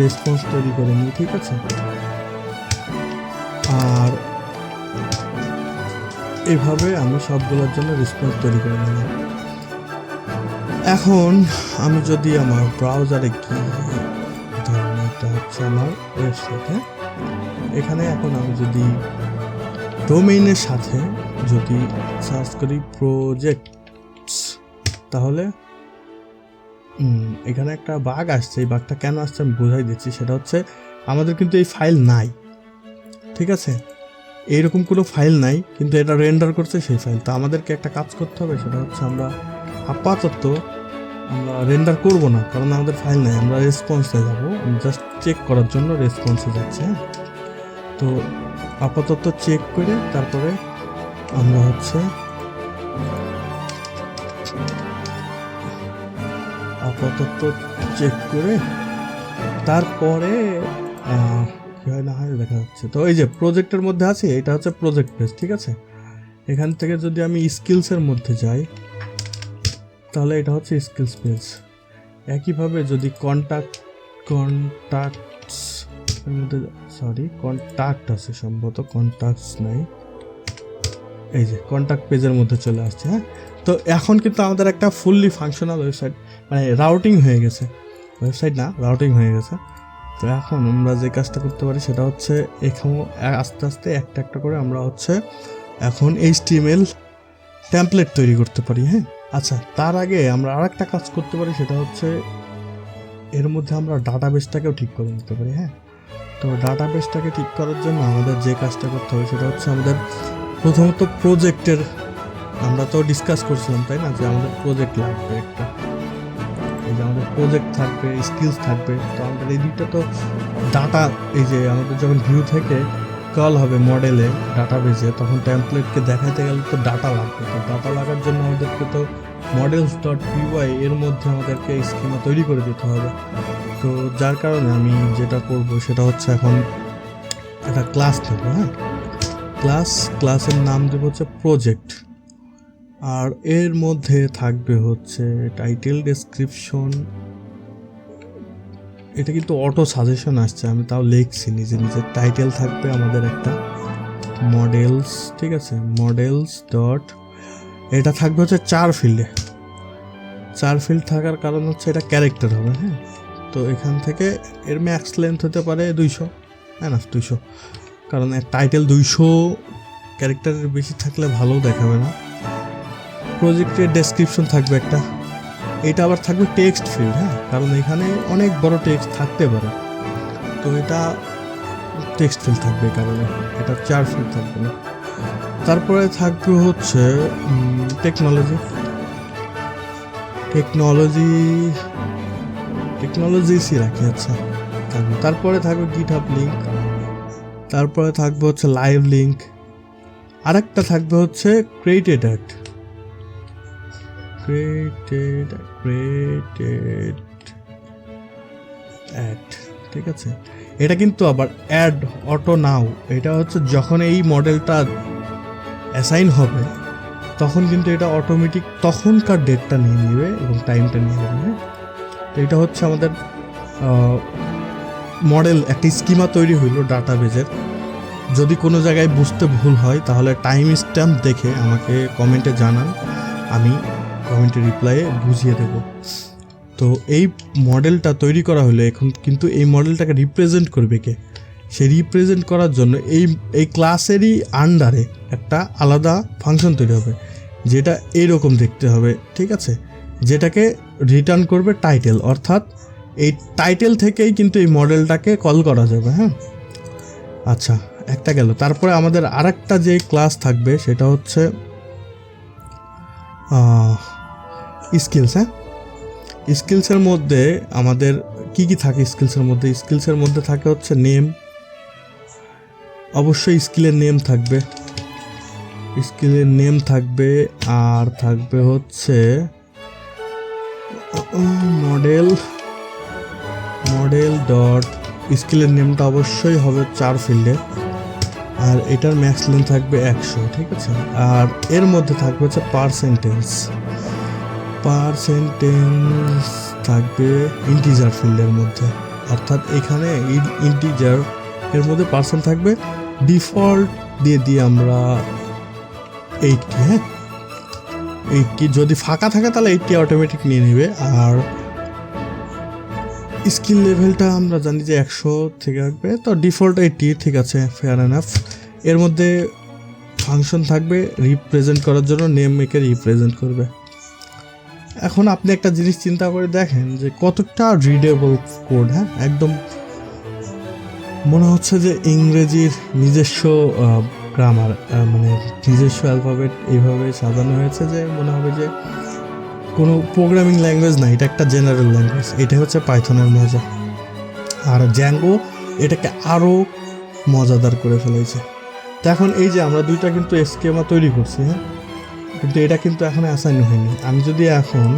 রেসপন্স তৈরি করে নিই, ঠিক আছে। আর এইভাবে আমি সবগুলোর জন্য রেসপন্স তৈরি করে নিলাম। এখন আমি যদি আমার ব্রাউজারে কি ধরুন, এটা হচ্ছে আমার ওয়েবসাইট, হ্যাঁ, এখানে এখন আমি যদি ডোমেইনের সাথে যদি সার্চ করি প্রজেক্টস, তাহলে এখানে একটা বাগ আসছে। এই বাগটা কেন আসছে আমি বোঝাই দিচ্ছি। সেটা হচ্ছে আমাদের কিন্তু এই ফাইল নাই, ঠিক আছে, এইরকম কোনো ফাইল নাই, কিন্তু এটা রেন্ডার করছে সেই ফাইল। তো আমাদেরকে একটা কাজ করতে হবে, সেটা হচ্ছে আমরা আপাতত আমরা রেন্ডার করব না, কারণ আমাদের ফাইল নাই। আমরা রেসপন্সে যাবো, জাস্ট চেক করার জন্য রেসপন্সে যাচ্ছি, হ্যাঁ। তো আপাতত চেক করে তারপরে আমরা হচ্ছে আপাতত চেক করে তারপরে কি হয় না হয় দেখা যাচ্ছে। তো এই যে প্রজেক্টের মধ্যে আছে, এটা হচ্ছে প্রজেক্ট পেজ, ঠিক আছে। এখান থেকে যদি আমি স্কিলসের মধ্যে যাই, তাহলে এটা হচ্ছে স্কিলস পেজ। একইভাবে যদি কন্ট্যাক্টস এর মধ্যে, সরি কন্ট্যাক্ট আছে সম্ভবত, কন্ট্যাক্টস নাই, এই যে কন্ট্যাক্ট পেজের মধ্যে চলে আসছে, হ্যাঁ। তো এখন কিন্তু আমাদের একটা ফুললি ফাংশনাল ওয়েবসাইট, মানে রাউটিং হয়ে গেছে, ওয়েবসাইট না রাউটিং হয়ে গেছে। তো এখন আমরা যে কাজটা করতে পারি সেটা হচ্ছে এখানে আস্তে আস্তে একটা একটা করে আমরা হচ্ছে এখন HTML টেমপ্লেট তৈরি করতে পারি, হ্যাঁ। আচ্ছা, তার আগে আমরা আর একটা কাজ করতে পারি, সেটা হচ্ছে এর মধ্যে আমরা ডাটাবেসটাকেও ঠিক করে নিতে পারি, হ্যাঁ। তো ডাটাবেসটাকে ঠিক করার জন্য আমাদের যে কাজটা করতে হবে সেটা হচ্ছে আমাদের প্রথমত প্রজেক্টের, আমরা তো ডিসকাস করছিলাম তাই না, যে আমাদের প্রজেক্ট লাগবে একটা, এই যে আমাদের প্রজেক্ট থাকবে, স্কিলস থাকবে। তো আমাদের এই দুইটা তো ডাটা, এই যে আমাদের যখন ভিউ থেকে কল হবে মডেলে ডাটাবেসে, তখন টেমপ্লেটকে দেখাতে গেলে তো ডাটা লাগবে। তো ডাটা লাগার জন্য আমাদেরকে তো models.py এর মধ্যে আমাদেরকে স্কিমা তৈরি করে দিতে হবে। তো যার কারণে আমি যেটা করব সেটা হচ্ছে এখন একটা ক্লাস নেব, হ্যাঁ। ক্লাসের নাম দেবো হচ্ছে প্রজেক্ট, আর এর মধ্যে থাকবে হচ্ছে টাইটেল, ডেসক্রিপশন। এটা কিন্তু অটো সাজেশন আসছে, আমি তাও লিখছি নিজে নিজে। টাইটেল থাকবে আমাদের একটা মডেলস, ঠিক আছে, মডেলস ডট, এটা থাকবে হচ্ছে 4 ফিল্ডে। 4 ফিল্ড থাকার কারণ হচ্ছে এটা ক্যারেক্টার হবে, হ্যাঁ। তো এখান থেকে এর ম্যাক্স লেন্থ হতে পারে 200, হ্যাঁ না 200, কারণ এর টাইটেল 200 ক্যারেক্টারের বেশি থাকলে ভালো দেখাবে না। প্রজেক্টের ডেসক্রিপশন থাকবে একটা, এটা আবার থাকবে টেক্সট ফিল্ড, হ্যাঁ, কারণ এখানে অনেক বড় টেক্সট থাকতে পারে। তো এটা টেক্সট ফিল্ড থাকবে, কারণে এটা 4 ফিল্ড থাকবে না। তারপরে থাকবে হচ্ছে টেকনোলজিসই রাখি, আচ্ছা থাকবে। তারপরে থাকবে গিটহাব লিঙ্ক, তারপরে থাকবে হচ্ছে লাইভ লিঙ্ক, আরেকটা থাকবে হচ্ছে ক্রিয়েটেড অ্যাড, ঠিক আছে। এটা কিন্তু আবার অ্যাড অটো নাও, এটা হচ্ছে যখন এই মডেলটা অ্যাসাইন হবে তখন কিন্তু এটা অটোমেটিক তখনকার ডেটটা নিয়ে নেবে এবং টাইমটা নিয়ে নেবে। তো এটা হচ্ছে আমাদের মডেল, একটা স্কিমা তৈরি হইলো ডাটাবেজের। যদি কোনো জায়গায় বুঝতে ভুল হয় তাহলে টাইম স্ট্যাম্প দেখে আমাকে কমেন্টে জানান, আমি কমেন্টে রিপ্লাইয়ে বুঝিয়ে দেব। তো এই মডেলটা তৈরি করা হলো, এখন কিন্তু এই মডেলটাকে রিপ্রেজেন্ট করবে কে, সেই রিপ্রেজেন্ট করার জন্য এই ক্লাসেরই আন্ডারে একটা আলাদা ফাংশন তৈরি হবে, যেটা এইরকম দেখতে হবে, ঠিক আছে, যেটাকে রিটার্ন করবে টাইটেল, অর্থাৎ এই টাইটেল থেকেই কিন্তু এই মডেলটাকে কল করা যাবে, হ্যাঁ। আচ্ছা, একটা গেল। তারপরে আমাদের আরেকটা যে ক্লাস থাকবে সেটা হচ্ছে স্কিলস। হ্যাঁ, স্কিলসের মধ্যে আমাদের কি কি থাকে? স্কিলসের মধ্যে থাকে হচ্ছে নেম, অবশ্যই স্কিলের নেম থাকবে, আর থাকবে হচ্ছে মডেল ডট স্কিলের নেমটা অবশ্যই হবে 4 ফিল্ডে, আর এটার ম্যাক্স লেন্থ থাকবে 100, ঠিক আছে। আর এর মধ্যে থাকবে হচ্ছে পার্সেন্টেজ থাকবে ইন্টিজার ফিল্ডের মধ্যে, অর্থাৎ এখানে ইন্টিজার এর মধ্যে পার্সেন্ট থাকবে, ডিফল্ট দিয়ে আমরা 80। হ্যাঁ, 80 যদি ফাঁকা থাকে তাহলে 80 অটোমেটিক নিয়ে নেবে। আর স্কিল লেভেলটা আমরা জানি যে 100 থেকে রাখবে, তো ডিফল্ট 80, ঠিক আছে, ফেয়ার এনাফ। এর মধ্যে ফাংশন থাকবে রিপ্রেজেন্ট করার জন্য, নেম একে রিপ্রেজেন্ট করবে। এখন আপনি একটা জিনিস চিন্তা করে দেখেন যে কতটা রিডেবল কোড। হ্যাঁ, একদম মনে হচ্ছে যে ইংরেজির নিজস্ব গ্রামার, মানে নিজস্ব অ্যালফাবেট এইভাবে সাজানো হয়েছে যে মনে হবে যে কোনো প্রোগ্রামিং ল্যাঙ্গুয়েজ না, এটা একটা জেনারেল ল্যাঙ্গুয়েজ। এটা হচ্ছে পাইথনের মজা। আর জ্যাঙ্গো এটাকে আরও মজাদার করে ফেলেছে। তো এখন এই যে আমরা দুইটা কিন্তু স্কেমা তৈরি করছি, হ্যাঁ, কিন্তু এটা কিন্তু এখন অ্যাসাইন হয়নি। আমি যদি এখন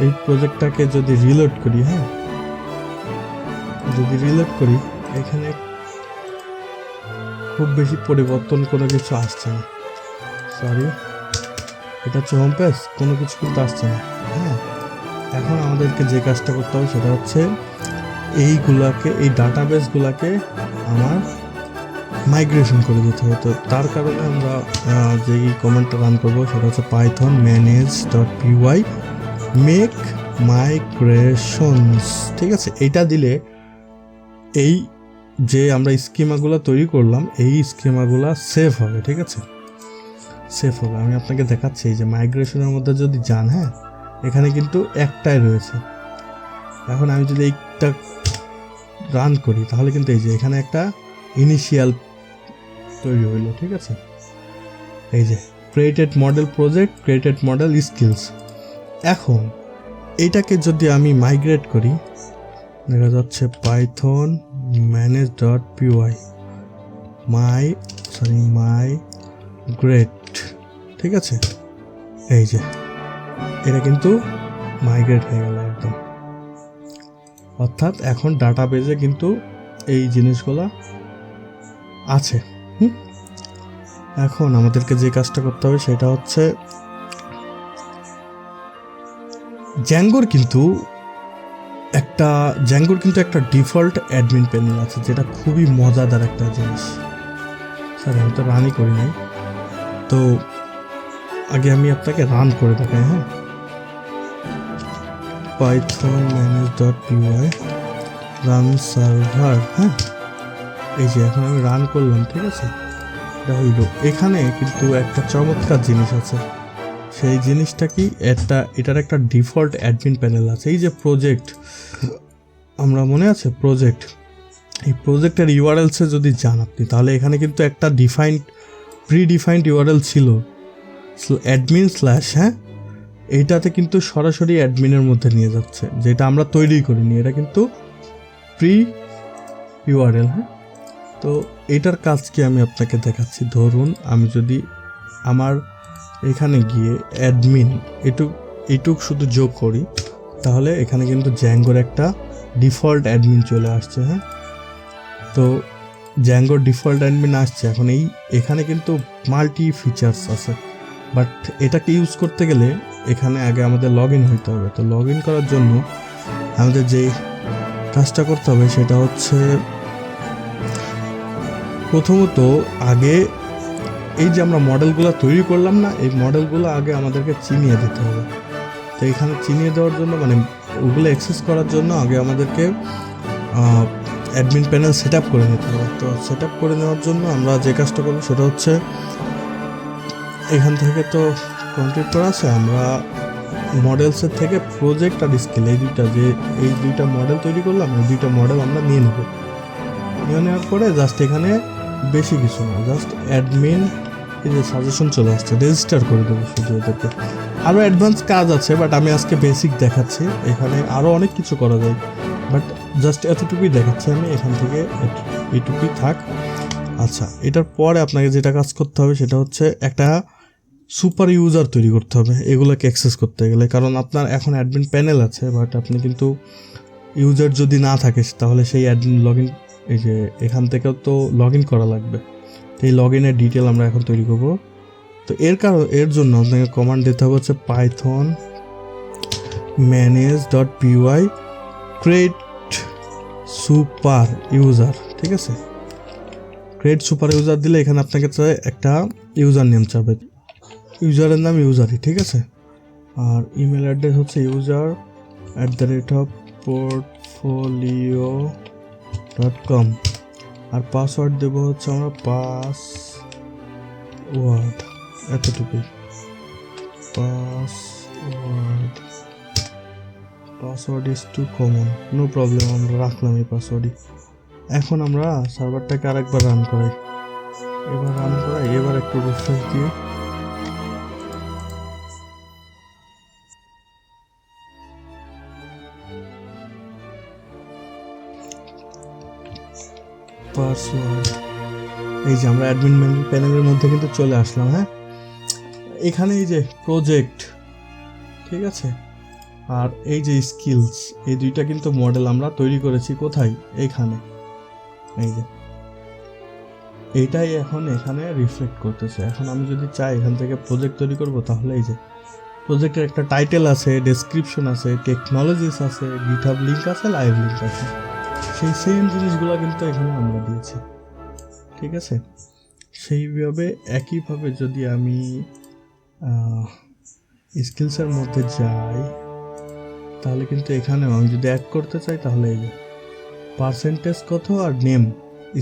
এই প্রজেক্টটাকে যদি রিলোড করি, হ্যাঁ, এখানে খুব বেশি পরিবর্তন কোনো কিছু আসছে না। সরি, এটা হচ্ছে হোম পেজ, কোনো কিছু কিন্তু আসছে না। হ্যাঁ, এখন আমাদেরকে যে কাজটা করতে হবে সেটা হচ্ছে এই ডাটাবেসগুলোকে আমার মাইগ্রেশন করে দিতে হবে। তো তার কারণে আমরা যেই কমান্ডটা রান করবো সেটা হচ্ছে পাইথন manage.py মেক মাইগ্রেশনস, ঠিক আছে। এইটা দিলে এই যে আমরা স্কিমাগুলো তৈরি করলাম এই স্কিমাগুলো সেভ হবে, ঠিক আছে, আমি আপনাকে দেখাচ্ছি। এই যে মাইগ্রেশনের মধ্যে যদি যান, হ্যাঁ, এখানে কিন্তু একটাই রয়েছে। এখন আমি যদি এইটা রান করি তাহলে কিন্তু এই যে এখানে একটা ইনিশিয়াল তৈরি হইলো, ঠিক আছে। এই যে created model project, created model skills. এখন এইটাকে যদি আমি মাইগ্রেট করি, দেখা যাচ্ছে পাইথন manage.py মাইগ্রেট, ঠিক আছে। এই যে এটা কিন্তু মাইগ্রেট হয়ে গেল একদম, অর্থাৎ এখন ডাটাবেজে কিন্তু এই জিনিসগুলো আছে। এখন আমাদেরকে যে কাজটা করতে হবে সেটা হচ্ছে জ্যাঙ্গোর কিন্তু একটা ডিফল্ট অ্যাডমিন প্যানেল আছে, যেটা খুবই মজাদার একটা জিনিস। স্যার আমি তো রানই করি নাই, তো আগে আমি আপনাকে রান করে দেখাই। হ্যাঁ, পাইথন manage.py রান সার্ভার। হ্যাঁ, এই যে এখন আমি রান করলাম, ঠিক আছে, এটা হইল। এখানে কিন্তু একটা চমৎকার জিনিস আছে, সেই জিনিসটা কি, এটার একটা ডিফল্ট অ্যাডমিন প্যানেল আছে। এই যে প্রজেক্ট, আমরা মনে আছে প্রজেক্ট, এই প্রজেক্টের ইউআরএলসে যদি যান আপনি, তাহলে এখানে কিন্তু একটা প্রি-ডিফাইন্ড ইউআরএল ছিল অ্যাডমিন / হ্যাঁ, এইটাতে কিন্তু সরাসরি অ্যাডমিনের মধ্যে নিয়ে যাচ্ছে, যেটা আমরা তৈরি করিনি, এটা কিন্তু প্রি ইউআরএল। হ্যাঁ, তো এটার কাজ কি আমি আপনাকে দেখাচ্ছি। ধরুন আমি যদি আমার এখানে গিয়ে অ্যাডমিন এটুক শুধু যোগ করি, তাহলে এখানে কিন্তু জ্যাঙ্গোর একটা ডিফল্ট অ্যাডমিন চলে আসছে। হ্যাঁ, তো জ্যাঙ্গোর ডিফল্ট অ্যাডমিন আসছে। এখন এখানে কিন্তু মাল্টি ফিচার্স আছে, বাট এটাকে ইউজ করতে গেলে এখানে আগে আমাদের লগ ইন হইতে হবে। তো লগ ইন করার জন্য আমাদের যে কাজটা করতে হবে সেটা হচ্ছে প্রথমত আগে এই যে আমরা মডেলগুলো তৈরি করলাম না, এই মডেলগুলো আগে আমাদেরকে চিনিয়ে দিতে হবে। তো এখানে চিনিয়ে দেওয়ার জন্য, মানে ওগুলো অ্যাক্সেস করার জন্য আগে আমাদেরকে অ্যাডমিন প্যানেল সেট আপ করে নিতে হবে। তো সেট আপ করে নেওয়ার জন্য আমরা যে কাজটা করবো সেটা হচ্ছে এখান থেকে তো কমপ্লিট করা আছে, আমরা মডেলসের থেকে প্রজেক্ট আর স্কিল এই দুইটা মডেল তৈরি করলাম, এই দুইটা মডেল আমরা নিয়ে নেওয়ার পরে জাস্ট এখানে বেশি কিছু না, জাস্ট অ্যাডমিন এই যে সাজেশন চলে আসছে, রেজিস্টার করে দেবো শুধু এদেরকে। আরও অ্যাডভান্স কাজ আছে, বাট আমি আজকে বেসিক দেখাচ্ছি। এখানে আরও অনেক কিছু করা যায়, বাট জাস্ট এতটুকুই দেখাচ্ছি আমি এখান থেকে, এইটুকুই থাক। আচ্ছা, এটার পরে আপনাকে যেটা কাজ করতে হবে সেটা হচ্ছে একটা সুপার ইউজার তৈরি করতে হবে এগুলোকে অ্যাক্সেস করতে গেলে, কারণ আপনার এখন অ্যাডমিন প্যানেল আছে, বাট আপনি কিন্তু ইউজার যদি না থাকে তাহলে সেই অ্যাডমিন লগ ইন, এই যে এখান থেকেও তো লগ ইন করা লাগবে। তো এই লগ ইনের ডিটেল আমরা এখন তৈরি করব। তো এর জন্য আপনাকে কমান্ড দিতে হবে হচ্ছে Python manage.py create super user, ঠিক আছে। ক্রিয়েট সুপার ইউজার দিলে এখানে আপনাকে একটা ইউজার নেম চাবে, ইউজারের নাম ইউজারই, ঠিক আছে। আর ইমেল অ্যাড্রেস হচ্ছে user@portfolio.com, আর পাসওয়ার্ড দেবো হচ্ছে আমরা পাসওয়ার্ড, এতটুকুই password is too common, no problem, আমরা রাখলাম এই পাসওয়ার্ডই। এখন আমরা সার্ভারটাকে আরেকবার রান করাই, এবার একটু রিফ্রেশ দিয়ে পাসওয়ার্ড, এই যে আমরা অ্যাডমিন প্যানেলের মধ্যে কিন্তু চলে আসলাম। হ্যাঁ, এখানে এই যে প্রজেক্ট, ঠিক আছে, আর এই যে স্কিলস, এই দুইটা কিন্তু মডেল আমরা তৈরি করেছি কোথায়, এইখানে, এই যে এইটাই এখন এখানে রিফ্লেক্ট করতেছে। এখন আমি যদি চাই এখান থেকে প্রজেক্ট তৈরি করব, তাহলে এই যে প্রজেক্টের একটা টাইটেল আছে, ডেসক্রিপশন আছে, টেকনোলজিস আছে, গিটহাব লিঙ্ক আছে, লাইভ লিঙ্ক আছে, সেই সেম জিনিসগুলো কিন্তু এখানে আমরা দিয়েছি, ঠিক আছে। সেইভাবে একইভাবে যদি আমি স্কিলসের মধ্যে যাই, তাহলে কিন্তু এখানেও আমি যদি অ্যাড করতে চাই, তাহলে এই যে পার্সেন্টেজ কত আর নেম,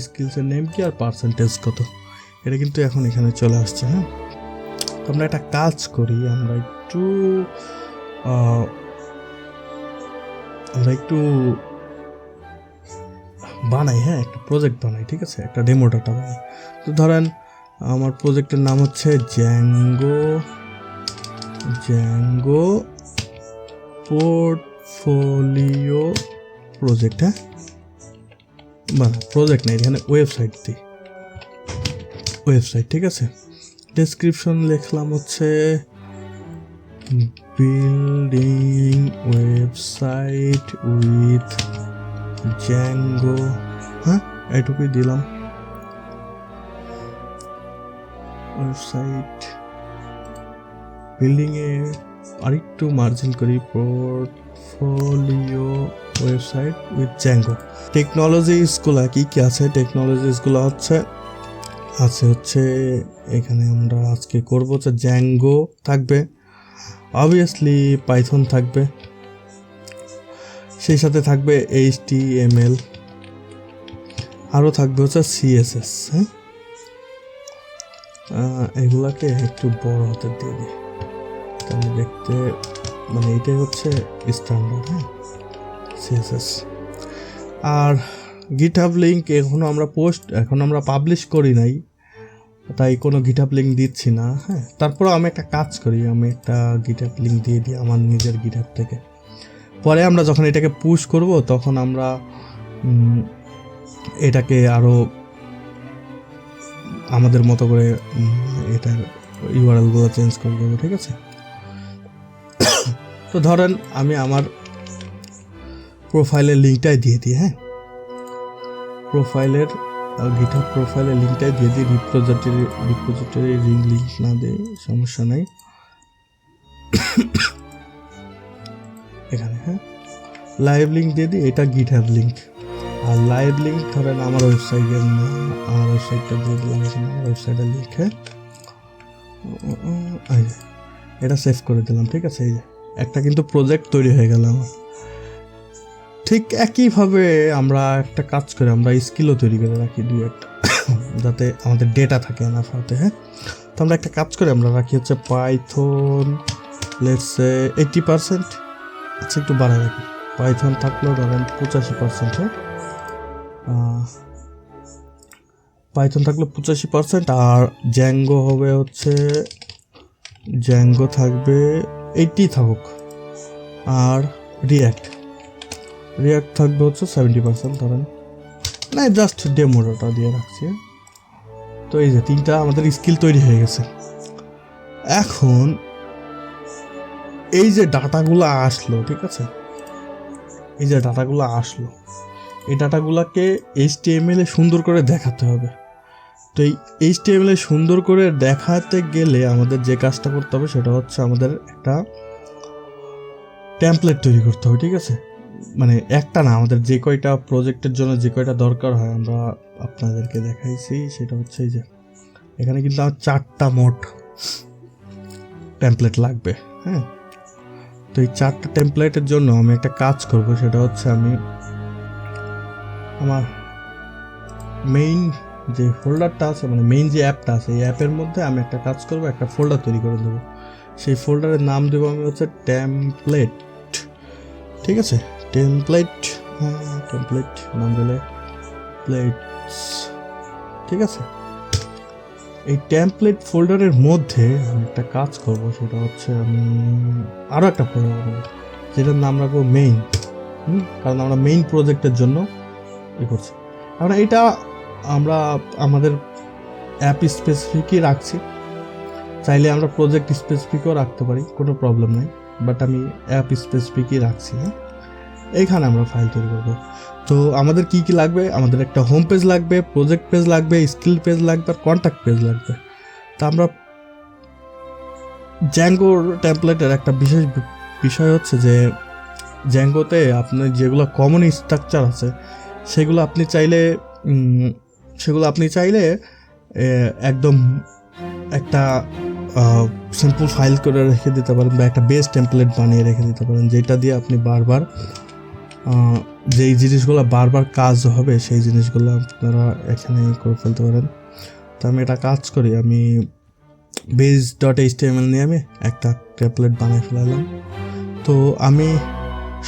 স্কিলসের নেম কি আর পার্সেন্টেজ কত, এটা কিন্তু এখন এখানে চলে আসছে। হ্যাঁ, আমরা একটা কাজ করি, আমরা একটু বানাই, হ্যাঁ, একটা প্রজেক্ট বানাই, ঠিক আছে, একটা ডেমো ডাটা বানাই। তো ধরেন আমার প্রজেক্টের নাম হচ্ছে জ্যাঙ্গো পোর্টফোলিও প্রজেক্ট। হ্যাঁ, প্রজেক্ট না, এখানে ওয়েবসাইট দিই, ওয়েবসাইট, ঠিক আছে। ডেসক্রিপশন লিখলাম হচ্ছে বিল্ডিং ওয়েবসাইট উইথ জ্যাঙ্গো, হ্যাঁ, এটুকুই দিলাম। ওয়েবসাইট বিল্ডিংয়ে আরেকটু মার্জিন করি, পোর্টফোলিও ওয়েবসাইট উইথ জ্যাঙ্গো। টেকনোলজিসগুলো কি কি আছে, টেকনোলজিসগুলো হচ্ছে এখানে আমরা আজকে করব হচ্ছে জ্যাঙ্গো থাকবে, অবভিয়াসলি পাইথন থাকবে, সেই সাথে থাকবে HTML, আরও থাকবে হচ্ছে CSS। হ্যাঁ, এগুলাকে একটু বড় হাতে দিয়ে দিই, তাহলে দেখতে মানে এটাই হচ্ছে স্ট্যান্ডার্ড। হ্যাঁ, CSS আর গিটহাব লিঙ্ক এখন আমরা পাবলিশ করি নাই, তাই কোনো গিটহাব লিঙ্ক দিচ্ছি না। হ্যাঁ, তারপরে আমি একটা কাজ করি, আমি একটা গিটহাব লিঙ্ক দিয়ে দিই আমার নিজের গিটহাব থেকে। পরে আমরা যখন এটাকে পুশ করব, তখন আমরা এটাকে আরও আমাদের মতো করে এটার ইউআরএলগুলো চেঞ্জ করে দেবো, ঠিক আছে। তো ধরেন আমি আমার প্রোফাইলের লিঙ্কটাই দিয়ে দিই। হ্যাঁ, গিটহাব প্রোফাইলের লিঙ্কটাই দিয়ে দিই, রিপোজিটরি লিঙ্ক না দিই, সমস্যা নাই এখানে। হ্যাঁ, লাইভ লিঙ্ক দিয়ে দিই, এটা গিটহাব লিঙ্ক। আর লাইভ লিঙ্ক ধরেন আমার ওয়েবসাইটের না, আমার ওয়েবসাইটটা দিয়ে দিলাম এখানে, আমার ওয়েবসাইটের লিঙ্ক। হ্যাঁ, এটা সেভ করে দিলাম, ঠিক আছে। এই যে একটা কিন্তু প্রজেক্ট তৈরি হয়ে গেল আমার। ঠিক একইভাবে আমরা একটা কাজ করে আমরা স্কিলও তৈরি করে রাখি দুই একটা, যাতে আমাদের ডেটা থাকে না ফালতে। হ্যাঁ, তো আমরা একটা কাজ করে আমরা রাখি হচ্ছে পাইথন লেটস 80%, আচ্ছা একটু বাড়ায় রাখি, পাইথন থাকলেও ধরেন 85%। পাইথন থাকলে 85% আর জ্যাঙ্গো হবে হচ্ছে জ্যাঙ্গো থাকবে 80 থাকুক, আর রিয়াক্ট থাকবে হচ্ছে 70% ধরেন, না জাস্ট ডেমোটা দিয়ে রাখছি। তো এই যে 3টা আমাদের স্কিল তৈরি হয়ে গেছে। এখন এই যে ডাটাগুলো আসলো, ঠিক আছে, এই যে ডাটাগুলো আসলো, এই ডাটাগুলোকে HTML এ সুন্দর করে দেখাতে হবে। তো এই HTML এ সুন্দর করে দেখাতে গেলে আমাদের যে কাজটা করতে হবে সেটা হচ্ছে আমাদের একটা টেমপ্লেট তৈরি করতে হবে, ঠিক আছে। মানে একটা না, আমাদের যে কয়টা প্রজেক্টের জন্য যে কয়টা দরকার হয় আমরা আপনাদেরকে দেখাইছি, সেটা হচ্ছে এই যে এখানে কিন্তু আমার 4টা মোট টেমপ্লেট লাগবে। হ্যাঁ, তো এই 4টা টেমপ্লেটের জন্য আমি একটা কাজ করব, সেটা হচ্ছে আমি আমার মেইন যে ফোল্ডারটা আছে, মানে মেইন যে অ্যাপটা আছে, এই অ্যাপের মধ্যে আমি একটা কাজ করব, একটা ফোল্ডার তৈরি করে দেবো। সেই ফোল্ডারের নাম দেবো আমি হচ্ছে টেমপ্লেট, ঠিক আছে, টেমপ্লেট নাম দিলে প্লেটস, ঠিক আছে। এই টেমপ্লেট ফোল্ডারের মধ্যে আমি একটা কাজ করব, সেটা হচ্ছে আমি আরও একটা ফোল্ডার বানাবো যেটার নাম রাখবো মেইন, কারণ আমরা মেইন প্রজেক্টের জন্য করছি। আমরা এটা আমরা আমাদের অ্যাপ স্পেসিফিকই রাখছি, চাইলে আমরা প্রজেক্ট স্পেসিফিকও রাখতে পারি, কোনো প্রবলেম নেই, বাট আমি অ্যাপ স্পেসিফিকই রাখছি। হ্যাঁ, এইখানে আমরা ফাইল তৈরি করবো। তো আমাদের কি কি লাগবে, আমাদের একটা হোম পেজ লাগবে, প্রজেক্ট পেজ লাগবে, স্কিল পেজ লাগবে, আর কন্ট্যাক্ট পেজ লাগবে। তা আমরা জ্যাঙ্গোর টেমপ্লেটের একটা বিশেষ বিষয় হচ্ছে যে জ্যাঙ্গোতে আপনার যেগুলো কমন স্ট্রাকচার আছে সেগুলো আপনি চাইলে একদম একটা সিম্পল ফাইল করে রেখে দিতে পারেন, বা একটা বেস টেমপ্লেট বানিয়ে রেখে দিতে পারেন, যেটা দিয়ে আপনি বারবার যেই জিনিসগুলো বারবার কাজ হবে সেই জিনিসগুলো আপনারা এখানে করে ফেলতে পারেন। তো আমি এটা কাজ করি, আমি base.html নিয়ে আমি একটা টেমপ্লেট বানিয়ে ফেলালাম। তো আমি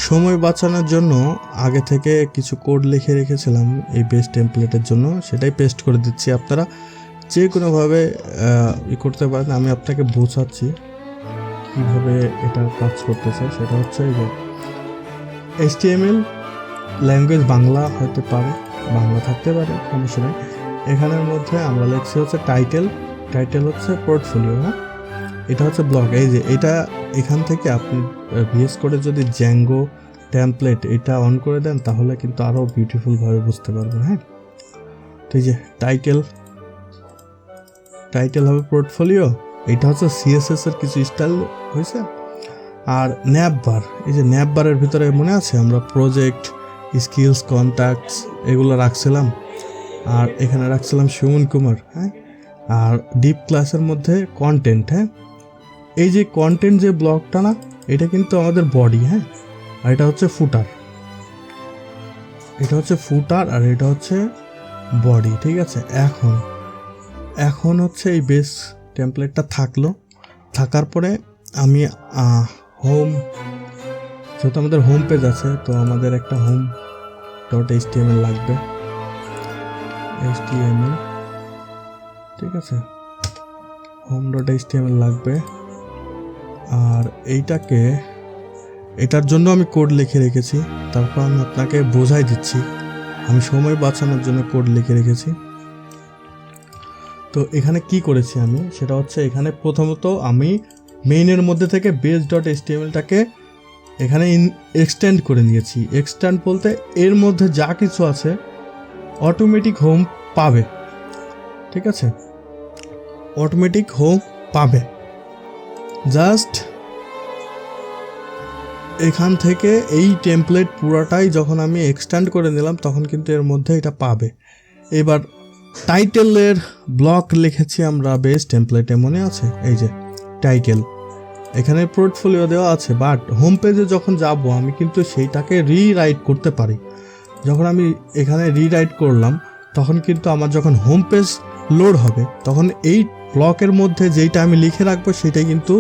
সময় বাঁচানোর জন্য আগে থেকে কিছু কোড লিখে রেখেছিলাম এই বেস টেমপ্লেটের জন্য, সেটাই পেস্ট করে দিচ্ছি। আপনারা যে কোনোভাবে করতে পারেন, আমি আপনাকে বোঝাচ্ছি কীভাবে এটা কাজ করতেছে। সেটা হচ্ছে যে HTML ল্যাঙ্গুয়েজ বাংলা হতে পারে, বাংলা থাকতে পারে, সমস্যা নেই। এখানের মধ্যে আমরা লিখছি হচ্ছে টাইটেল হচ্ছে পোর্টফোলিও। হ্যাঁ, এটা হচ্ছে ব্লগ। এই যে এটা এখান থেকে আপনি ভিএস করে যদি জ্যাঙ্গো টেমপ্লেট এটা অন করে দেন তাহলে কিন্তু আরও বিউটিফুলভাবে বুঝতে পারবেন। হ্যাঁ, তো এই যে টাইটেল হবে পোর্টফোলিও, এটা হচ্ছে CSS এর কিছু স্টাইল হয়েছে। আর ন্যাপবার, এই যে ন্যাপবারের ভিতরে মনে আছে আমরা প্রজেক্ট, স্কিলস, কন্ট্যাক্টস এগুলো রাখছিলাম, আর এখানে রাখছিলাম সুমন কুমার। হ্যাঁ, আর ডিপ ক্লাসের মধ্যে কন্টেন্ট। হ্যাঁ, এই যে কন্টেন্ট যে ব্লকটা না, এটা কিন্তু আমাদের বডি। হ্যাঁ, আর এটা হচ্ছে ফুটার, আর এটা হচ্ছে বডি, ঠিক আছে। এখন হচ্ছে এই বেস টেমপ্লেটটা থাকার পরে আমি যেহেতু আমাদের হোম পেজ আছে, তো আমাদের একটা home.html লাগবে, ঠিক আছে, home.html লাগবে। আর এটার জন্য আমি কোড লিখে রেখেছি, তারপর আমি আপনাকে বোঝাই দিচ্ছি। আমি সময় বাঁচানোর জন্য কোড লিখে রেখেছি। তো এখানে কি করেছি আমি, সেটা হচ্ছে এখানে প্রথমত আমি মেইনের মধ্যে থেকে base.htmlটাকে এখানে এক্সটেন্ড করে নিয়েছি। এক্সটেন্ড বলতে এর মধ্যে যা কিছু আছে অটোমেটিক হোম পাবে, ঠিক আছে, অটোমেটিক হোম পাবে। জাস্ট এখান থেকে এই টেমপ্লেট পুরাটাই যখন আমি এক্সটেন্ড করে নিলাম তখন কিন্তু এর মধ্যে এটা পাবে। এবার টাইটেলের ব্লক লিখেছি আমরা বেস টেমপ্লেটে, মনে আছে, এই যে টাইটেল, এখানে পোর্টফোলিও দেওয়া আছে, বাট হোম পেজে যখন যাব আমি কিন্তু সেইটাকে রিরাইট করতে পারি। যখন আমি এখানে রিরাইট করলাম তখন কিন্তু আমার যখন হোম পেজ লোড হবে তখন এই ব্লকের মধ্যে যেইটা আমি লিখে রাখবো সেটাই কিন্তু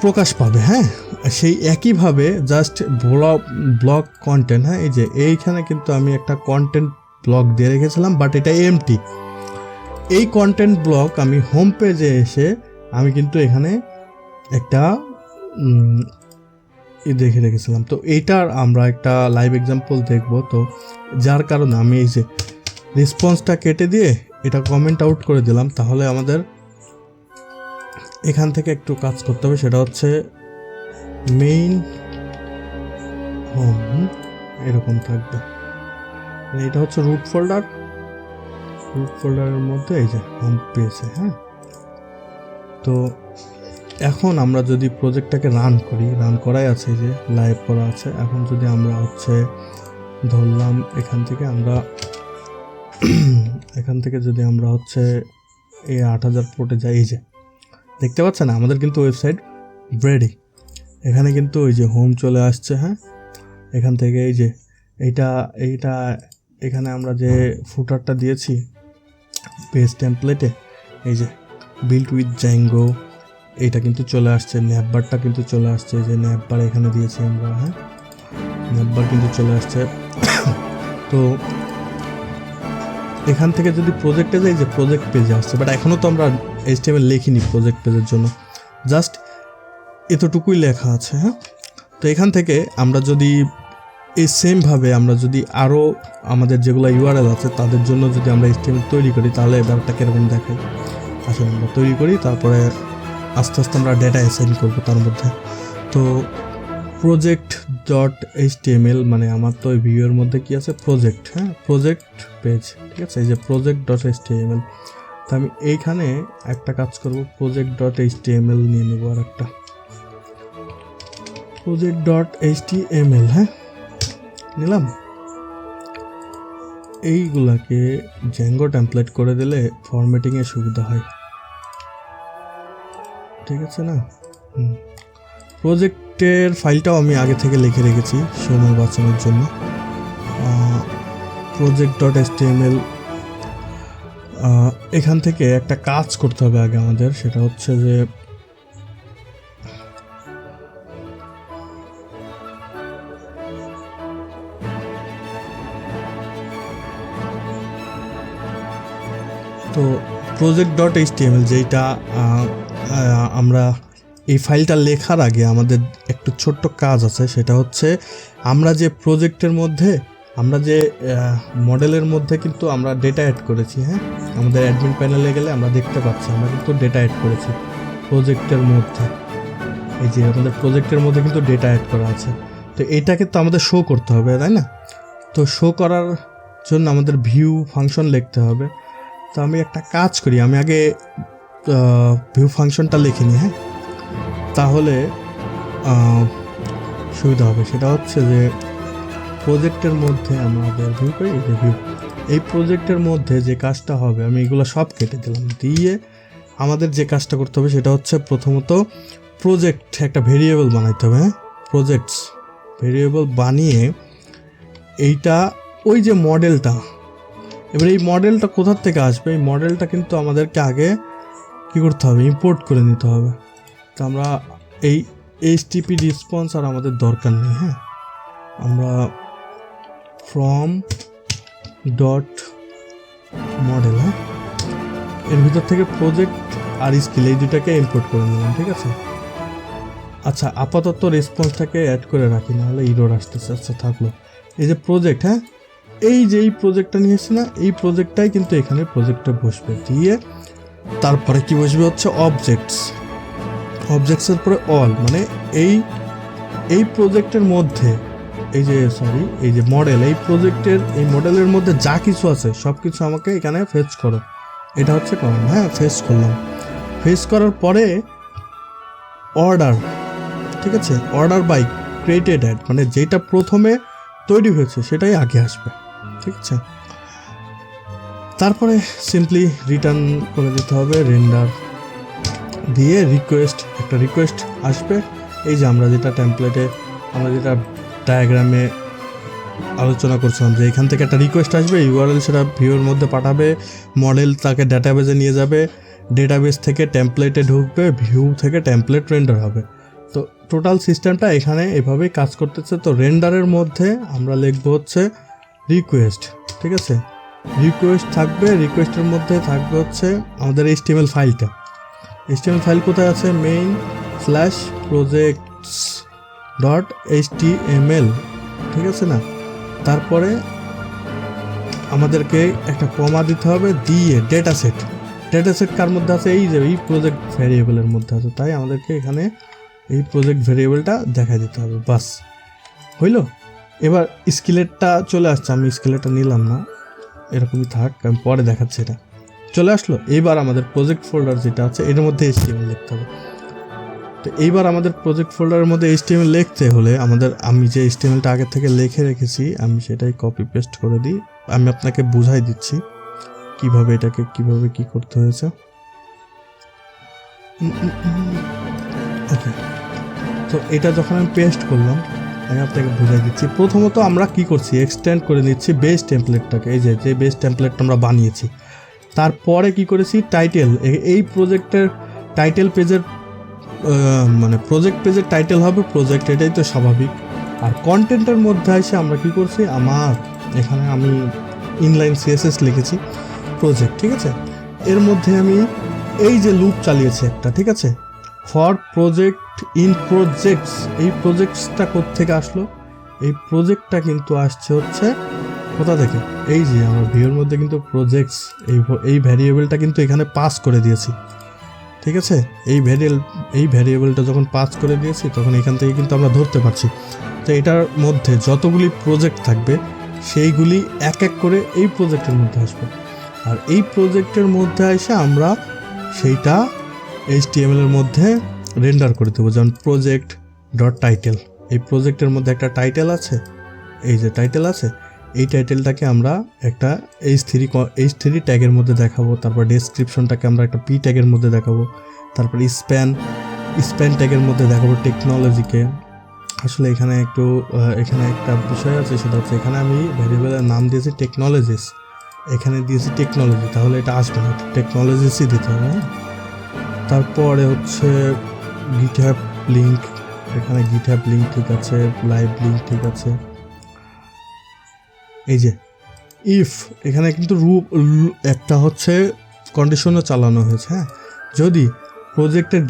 প্রকাশ পাবে। হ্যাঁ, সেই একইভাবে জাস্ট ব্লক কন্টেন্ট, হ্যাঁ, এই যে এইখানে কিন্তু আমি একটা কন্টেন্ট ব্লক দিয়ে রেখেছিলাম, বাট এটা এমটি। এই কন্টেন্ট ব্লক আমি হোম পেজে এসে আমি কিন্তু এখানে একটা দেখে রেখেছিলাম। তো এইটার আমরা একটা লাইভ এক্সাম্পল দেখব। তো যার কারণে আমি এই যে রেসপন্সটা কেটে দিয়ে এটা কমেন্ট আউট করে দিলাম। তাহলে আমাদের এখান থেকে একটু কাজ করতে হবে, সেটা হচ্ছে মেইন হোম এরকম থাকবে। এটা হচ্ছে রুট ফোল্ডারের মধ্যে এই যে হোম পেজে। হ্যাঁ, তো এখন আমরা যদি প্রজেক্টটাকে রান করাই আছে, যে লাইভ করা আছে, এখন যদি আমরা হচ্ছে ধরলাম এখান থেকে যদি আমরা হচ্ছে এই 8000 পোর্টে যাই, এই যে দেখতে পাচ্ছেন আমাদের কিন্তু ওয়েবসাইট রেডি। এখানে কিন্তু ওই যে হোম চলে আসছে। হ্যাঁ, এখান থেকে এই যে এইটা এখানে আমরা যে ফুটারটা দিয়েছি পেজ টেমপ্লেটে, এই যে বিল্ড উইথ জ্যাঙ্গো, এইটা কিন্তু চলে আসছে। ন্যাপবারটা কিন্তু চলে আসছে, যে ন্যাপবার এখানে দিয়েছি আমরা। হ্যাঁ, ন্যাপবার কিন্তু চলে আসছে। তো এখান থেকে যদি প্রজেক্টে যাই, যে প্রজেক্ট পেজে আসছে, বাট এখনও তো আমরা HTML লিখিনি প্রজেক্ট পেজের জন্য, জাস্ট এতটুকুই লেখা আছে। হ্যাঁ, তো এখান থেকে আমরা যদি এই সেমভাবে আমরা যদি আরও আমাদের যেগুলো URL আছে তাদের জন্য যদি আমরা HTML তৈরি করি, তাহলে ব্যাপারটা কীরকম দেখাই। আসলে আমরা তৈরি করি, তারপরে আস্তে আস্তে আমরা ডেটা অ্যাসাইন করবো তার মধ্যে। তো project.html মানে আমার তো ওই ভিউয়ের মধ্যে কি আছে, প্রজেক্ট। হ্যাঁ, প্রজেক্ট পেজ, ঠিক আছে, এই যে project.html। তো আমি এইখানে একটা কাজ করব, project.html নিয়ে নেব, আর একটা project.html। হ্যাঁ, নিলাম। এইগুলাকে জ্যাঙ্গো টেমপ্লেট করে দিলে ফরম্যাটিংয়ে সুবিধা হয়, ঠিক আছে না? প্রজেক্টের ফাইলটাও আমি আগে থেকে লিখে রেখেছি সময় বাঁচানোর জন্য। project.html এখান থেকে একটা কাজ করতে হবে আগে আমাদের, সেটা হচ্ছে যে তো project.html যেটা আমরা এই ফাইলটা লেখার আগে আমাদের একটু ছোট্ট কাজ আছে, সেটা হচ্ছে আমরা যে প্রজেক্টের মধ্যে আমরা যে মডেলের মধ্যে কিন্তু আমরা ডেটা অ্যাড করেছি। হ্যাঁ, আমাদের অ্যাডমিন প্যানেলে গেলে আমরা দেখতে পাচ্ছি আমরা কিন্তু ডেটা অ্যাড করেছি প্রজেক্টের মধ্যে। এই যে আমাদের প্রজেক্টের মধ্যে কিন্তু ডেটা অ্যাড করা আছে। তো এইটাকে তো আমাদের শো করতে হবে, তাই না? তো শো করার জন্য আমাদের ভিউ ফাংশন লিখতে হবে। তো আমি একটা কাজ করি, আমি আগে ভিউ ফাংশনটা লিখে নিই। হ্যাঁ, তাহলে সুবিধা হবে। সেটা হচ্ছে যে প্রজেক্টের মধ্যে আমাদের ভিউ করি, এই যে ভিউ, এই প্রজেক্টের মধ্যে যে কাজটা হবে আমি এগুলো সব কেটে দিলাম, দিয়ে আমাদের যে কাজটা করতে হবে সেটা হচ্ছে প্রথমত প্রজেক্ট একটা ভেরিয়েবল বানাইতে হবে। হ্যাঁ, প্রজেক্টস ভেরিয়েবল বানিয়ে এইটা ওই যে মডেলটা, এবার এই মডেলটা কোথার থেকে আসবে, এই মডেলটা কিন্তু আমাদেরকে আগে কী করতে হবে, ইম্পোর্ট করে নিতে হবে। তো আমরা এই HTTP রেসপন্স আর আমাদের দরকার নেই। হ্যাঁ, আমরা ফ্রম ডট মডেল, হ্যাঁ, এর ভিতর থেকে প্রজেক্ট আর স্কিল এই দুটাকে ইম্পোর্ট করে নিলাম, ঠিক আছে। আচ্ছা, আপাতত রেসপন্সটাকে অ্যাড করে রাখি, নাহলে ইরর আসতেছে। আচ্ছা, থাকলো এই যে প্রজেক্ট। হ্যাঁ, এই যে এই প্রজেক্টটা নিয়ে এসছি না, এই প্রজেক্টটাই কিন্তু এখানে প্রজেক্টটা বসবে, দিয়ে তারপরে কি বসবে হচ্ছে অবজেক্টসের পরে অল, মানে এই প্রজেক্টের মধ্যে এই যে মডেল, এই প্রজেক্টের এই মডেলের মধ্যে যা কিছু আছে সব কিছু আমাকে এখানে ফেচ করো। এটা হচ্ছে কমন। হ্যাঁ, ফেচ করলাম। ফেচ করার পরে অর্ডার, ঠিক আছে, অর্ডার বাই ক্রিয়েটেড অ্যাড, মানে যেটা প্রথমে তৈরি হয়েছে সেটাই আগে আসবে, ঠিক আছে। তারপরে সিম্পলি রিটার্ন করে দিতে হবে, রেন্ডার দিয়ে একটা রিকোয়েস্ট আসবে। এই যে আমরা যেটা টেমপ্লেটে আমরা যেটা ডায়াগ্রামে আলোচনা করছিলাম, যে এখান থেকে একটা রিকোয়েস্ট আসবে, URL সেটা ভিউর মধ্যে পাঠাবে, মডেল তাকে ডাটাবেজে নিয়ে যাবে, ডেটাবেস থেকে টেমপ্লেটে ঢুকবে, ভিউ থেকে টেমপ্লেট রেন্ডার হবে। তো টোটাল সিস্টেমটা এখানে এভাবেই কাজ করতেছে। তো রেন্ডারের মধ্যে আমরা লিখবো হচ্ছে রিকোয়েস্ট, ঠিক আছে, রিকোয়েস্ট থাকবে, রিকোয়েস্টের মধ্যে থাকবে হচ্ছে আমাদের HTML ফাইলটা। HTML ফাইল কোথায় আছে? main/projects.html, ঠিক আছে না? তারপরে আমাদেরকে একটা কমা দিতে হবে, দিয়ে ডেটা সেট কার মধ্যে আছে? এই যে এই প্রজেক্ট ভ্যারিয়েবলের মধ্যে আছে, তাই আমাদেরকে এখানে এই প্রজেক্ট ভ্যারিয়েবলটা দেখা দিতে হবে। বাস হইল। এবার স্কেলেটটা চলে আসছে, আমি স্কেলেটটা নিলাম না, এরকমই থাক, আমি পরে দেখাচ্ছি। এটা চলে আসলো। এইবার আমাদের প্রজেক্ট ফোল্ডার যেটা আছে এর মধ্যে HTML লিখতে হবে। তো এইবার আমাদের প্রজেক্ট ফোল্ডারের মধ্যে HTML লিখতে হলে আমি যে HTMLটা আগে থেকে লিখে রেখেছি আমি সেটাই কপি পেস্ট করে দিই। আমি আপনাকে বুঝাই দিচ্ছি কিভাবে এটাকে কিভাবে কি করতে হয়েছে। ওকে, তো এটা যখন আমি পেস্ট করলাম আমি আপনাকে বুঝাই দিচ্ছি। প্রথমত আমরা কি করছি, এক্সটেন্ড করে নিচ্ছি বেস টেমপ্লেটটাকে, এই যে বেস টেমপ্লেটটা আমরা বানিয়েছি। তারপরে কি করেছি, টাইটেল, এই প্রজেক্টের টাইটেল পেজের মানে প্রজেক্ট পেজের টাইটেল হবে প্রজেক্ট, এটাই তো স্বাভাবিক। আর কন্টেন্টের মধ্যে এসে আমরা কি করছি, এখানে আমি ইনলাইন CSS লিখেছি প্রজেক্ট, ঠিক আছে। এর মধ্যে আমি এই যে লুপ চালিয়েছি একটা, ঠিক আছে, ফর প্রজেক্ট ইন প্রজেক্টস। এই প্রজেক্টসটা কোত্থেকে আসলো? এই প্রজেক্টটা কিন্তু আসছে হচ্ছে কোথা থেকে? এই যে আমার ভিউর মধ্যে কিন্তু প্রজেক্টস এই ভ্যারিয়েবলটা কিন্তু এখানে পাস করে দিয়েছি, ঠিক আছে। এই ভ্যারিয়েবলটা যখন পাস করে দিয়েছি তখন এখান থেকে কিন্তু আমরা ধরতে পারছি। তো এটার মধ্যে যতগুলি প্রজেক্ট থাকবে সেইগুলি এক এক করে এই প্রজেক্টের মধ্যে আসবে। আর এই প্রজেক্টের মধ্যে এসে আমরা সেইটা HTML এর মধ্যে রেন্ডার করে দেবো। যেমন প্রজেক্ট ডট টাইটেল, এই প্রজেক্টের মধ্যে একটা টাইটেল আছে, এই যে টাইটেল আছে, এই টাইটেলটাকে আমরা একটা H3 ট্যাগের মধ্যে দেখাবো। তারপর ডেসক্রিপশনটাকে আমরা একটা P ট্যাগের মধ্যে দেখাবো। তারপর স্প্যান ট্যাগের মধ্যে দেখাবো টেকনোলজিকে। আসলে এখানে একটা বিষয় আছে, সেটা হচ্ছে এখানে আমি ভ্যারিয়েবলের নাম দিয়েছি টেকনোলজিস, এখানে দিয়েছি টেকনোলজি, তাহলে এটা আসবে না, টেকনোলজিসই দিতে হবে। তারপরে হচ্ছে গিটহাব লিঙ্ক, এখানে গিটহাব লিঙ্ক ঠিক আছে, লাইভ লিঙ্ক ঠিক আছে। এই যে ইফ, এখানে কিন্তু একটা হচ্ছে কন্ডিশনও চালানো হয়েছে। হ্যাঁ, যদি প্রজেক্টের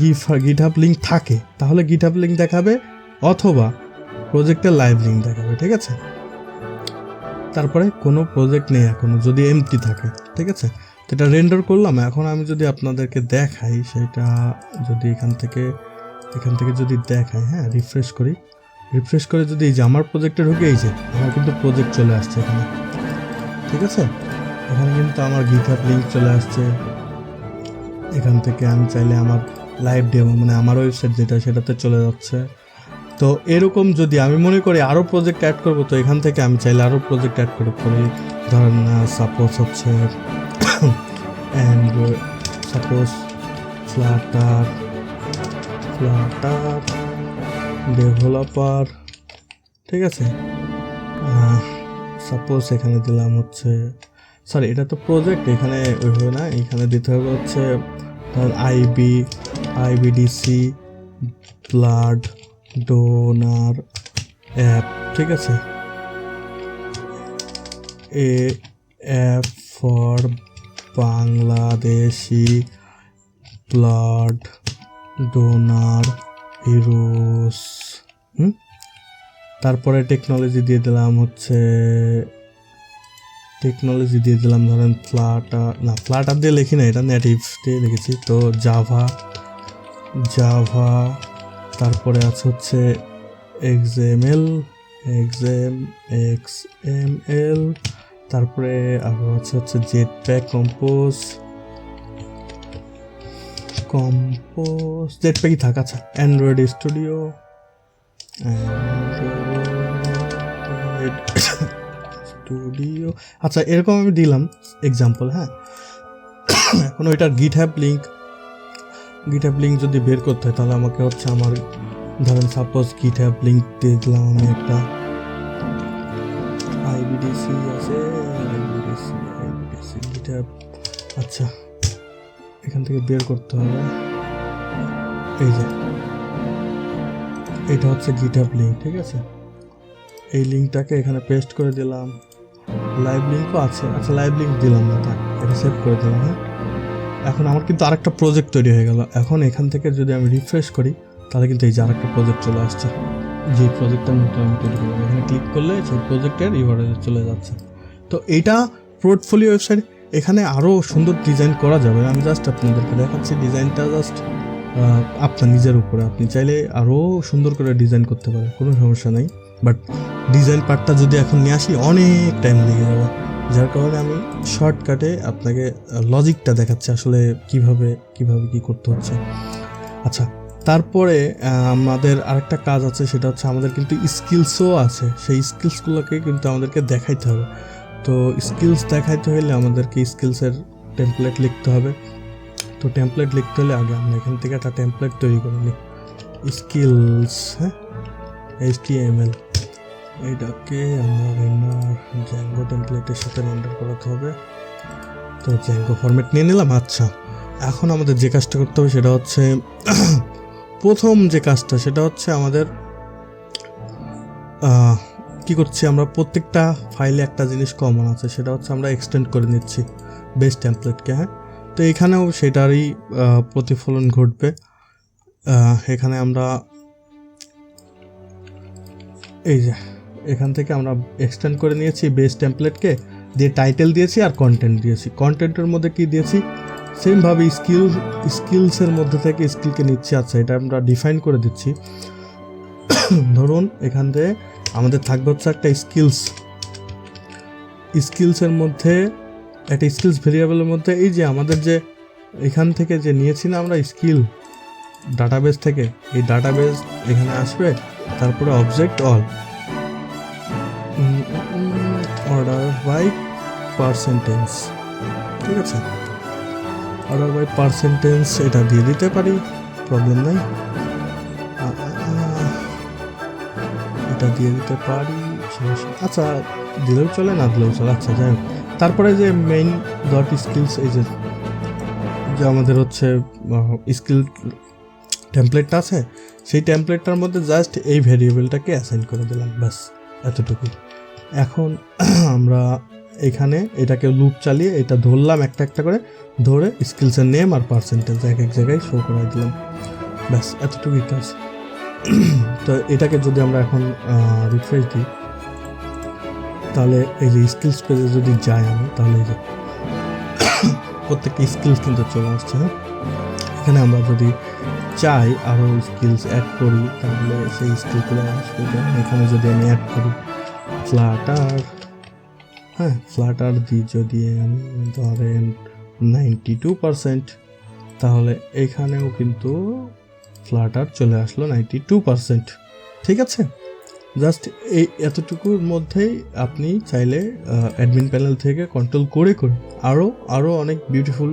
গিটহাব লিঙ্ক থাকে তাহলে গিটহাব লিঙ্ক দেখাবে, অথবা প্রজেক্টের লাইভ লিঙ্ক দেখাবে, ঠিক আছে। তারপরে কোনো প্রজেক্ট নেই এখনো, যদি এমটি থাকে, ঠিক আছে। তো এটা রেন্ডার করলাম। এখন আমি যদি আপনাদেরকে দেখাই সেটা, যদি এখান থেকে যদি দেখাই, হ্যাঁ, রিফ্রেশ করে যদি এই যে আমার প্রজেক্টে ঢুকে, এই যে আমার কিন্তু প্রজেক্ট চলে আসছে এখানে, ঠিক আছে। এখানে কিন্তু আমার গিটহাব লিঙ্ক চলে আসছে। এখান থেকে আমি চাইলে আমার লাইভ ডেমো, মানে আমার ওয়েবসাইট যেটা, সেটাতে চলে যাচ্ছে। তো এরকম যদি আমি মনে করি আরও প্রজেক্ট অ্যাড করবো, তো এখান থেকে আমি চাইলে আরও প্রজেক্ট অ্যাড করে করি। ধরেন সাপোজ হচ্ছে ফ্লাটার ডেভেলপার, ঠিক আছে। সাপোজ এখানে দিলাম হচ্ছে, সরি এটা তো প্রজেক্ট, এখানে ওইভাবে না, এখানে দিতে হবে হচ্ছে IBDC ব্লাড ডোনার অ্যাপ, ঠিক আছে। App for Bangladeshi blood donor heroes. তারপরে টেকনোলজি দিয়ে দিলাম ধরেন ফ্লাটার দিয়ে লিখি না, এটা নেটিভ দিয়ে লিখেছি, তো জাভা। তারপরে আছে হচ্ছে XML, তারপরে আরো আছে হচ্ছে জেটপ্যাক, কম্পোজ, জেটপ্যাকই থাক। আচ্ছা, অ্যান্ড্রয়েড স্টুডিও, আচ্ছা এরকম আমি দিলাম এক্সাম্পল। হ্যাঁ, এখন ওইটার গিটহাব লিঙ্ক যদি বের করতে হয় তাহলে আমাকে হচ্ছে আমার, ধরেন সাপোজ গিটহাব লিঙ্ক দিয়ে দিলাম আমি একটা, IBDC আছে, গিটহাব। আচ্ছা, এখান থেকে বের করতে হবে, এই যে এটা হচ্ছে গিটহাব লিঙ্ক, ঠিক আছে। এই লিঙ্কটাকে এখানে পেস্ট করে দিলাম। লাইভ লিঙ্কও আছে। আচ্ছা, লাইভ লিঙ্ক দিলাম না, তাই এটা সেভ করে দিলাম। হ্যাঁ, এখন আমার কিন্তু আরেকটা প্রজেক্ট তৈরি হয়ে গেল। এখন এখান থেকে যদি আমি রিফ্রেশ করি তাহলে কিন্তু এই যে আরেকটা প্রজেক্ট চলে আসছে, যে প্রজেক্টটার মতো আমি তৈরি করলাম। এখানে ক্লিক করলে সেই প্রজেক্টের ইউআরএল চলে যাচ্ছে। তো এইটা পোর্টফোলিও ওয়েবসাইট। এখানে আরও সুন্দর ডিজাইন করা যাবে। আমি জাস্ট আপনাদেরকে দেখাচ্ছি ডিজাইনটা, জাস্ট আপনার নিজের উপরে। আপনি চাইলে আরও সুন্দর করে ডিজাইন করতে পারেন, কোনো সমস্যা নেই। বাট ডিজাইন পার্টটা যদি এখন নিয়ে আসি অনেক টাইম লেগে যাবে, যার কারণে আমি শর্টকাটে আপনাকে লজিকটা দেখাচ্ছি আসলে কিভাবে কি করতে হচ্ছে। আচ্ছা, তারপরে আমাদের আরেকটা কাজ আছে, সেটা হচ্ছে আমাদের কিন্তু স্কিলসও আছে। সেই স্কিলসগুলোকে কিন্তু আমাদেরকে দেখাইতে হবে। তো স্কিলস দেখাইতে হলে আমাদেরকে স্কিলসের টেমপ্লেট লিখতে হবে। তো টেমপ্লেট লিখতে হলে আগে আমরা এখান থেকে একটা টেমপ্লেট তৈরি করে নিই, স্কিলস। হ্যাঁ, HTML, এটাকে আমরা রেন্ডার জ্যাঙ্গো টেমপ্লেটের সাথে রেন্ডার করাতে হবে। তো জ্যাঙ্গো ফরম্যাট নিয়ে নিলাম। আচ্ছা, এখন আমাদের যে কাজটা করতে হবে সেটা হচ্ছে প্রথম যে কাজটা, সেটা হচ্ছে আমাদের কি করছি আমরা, প্রত্যেকটা ফাইলে একটা জিনিস কমন আছে, সেটা হচ্ছে আমরা এক্সটেন্ড করে নিচ্ছি বেস টেমপ্লেটকে। হ্যাঁ, তো এখানেও সেটারই প্রতিফলন ঘটবে। এখানে আমরা এই যে এখান থেকে আমরা এক্সটেন্ড করে নিয়েছি বেস টেমপ্লেটকে, দিয়ে টাইটেল দিয়েছি আর কন্টেন্ট দিয়েছি। কন্টেন্টের মধ্যে কি দিয়েছি, সেমভাবে স্কিলসের মধ্যে থেকে স্কিলকে নিচ্ছি। আচ্ছা, এটা আমরা ডিফাইন করে দিচ্ছি। ধরুন এখান থেকে আমাদের থাকবে হচ্ছে একটা স্কিলসের মধ্যে একটা স্কিলস ভেরিয়েবলের মধ্যে এই যে আমাদের যে এখান থেকে যে নিয়েছি না আমরা স্কিল ডাটাবেস থেকে, এই ডাটাবেস এখানে আসবে। তারপরে অবজেক্ট অর্ডার বাই পার্সেন্টেজ, ঠিক আছে, অর্ডার বাই পার্সেন্টেজ এটা দিয়ে দিতে পারি, প্রবলেম নাই। এটা দিয়ে দিতে পারি, আচ্ছা দিলেও চলে, না দিলেও চলে। আচ্ছা, যাই হোক, তারপরে যে মেইন ডট স্কিলস, এই যে আমাদের হচ্ছে স্কিল টেমপ্লেটটা আছে, সেই টেমপ্লেটটার মধ্যে জাস্ট এই ভেরিয়েবলটাকে অ্যাসাইন করে দিলাম, ব্যাস এতটুকুই। এখন আমরা এখানে এটাকে লুপ চালিয়ে এটা ধরলাম, একটা একটা করে ধরে স্কিলসের নেম আর পার্সেন্টেজ এক এক জায়গায় শো করে দিলাম, ব্যাস এতটুকুই কাজ। তো এটাকে যদি আমরা এখন রিফ্রেশ দিই, তাহলে এই যে স্কিলস পেজে যদি যাই আমি, তাহলে এই যে প্রত্যেকটা স্কিলস কিন্তু চলে আসছে। হ্যাঁ, এখানে আমরা যদি চাই আরও স্কিলস অ্যাড করি তাহলে সেই স্কিলগুলো আসবে। এখানে যদি আমি অ্যাড করি ফ্লাটার, হ্যাঁ ফ্লাটার দিই যদি আমি ধরেন 92%, তাহলে এখানেও কিন্তু ফ্লাটার চলে আসলো 92%, ঠিক আছে। জাস্ট এই এতটুকুর মধ্যেই আপনি চাইলে অ্যাডমিন প্যানেল থেকে কন্ট্রোল করে আরও অনেক বিউটিফুল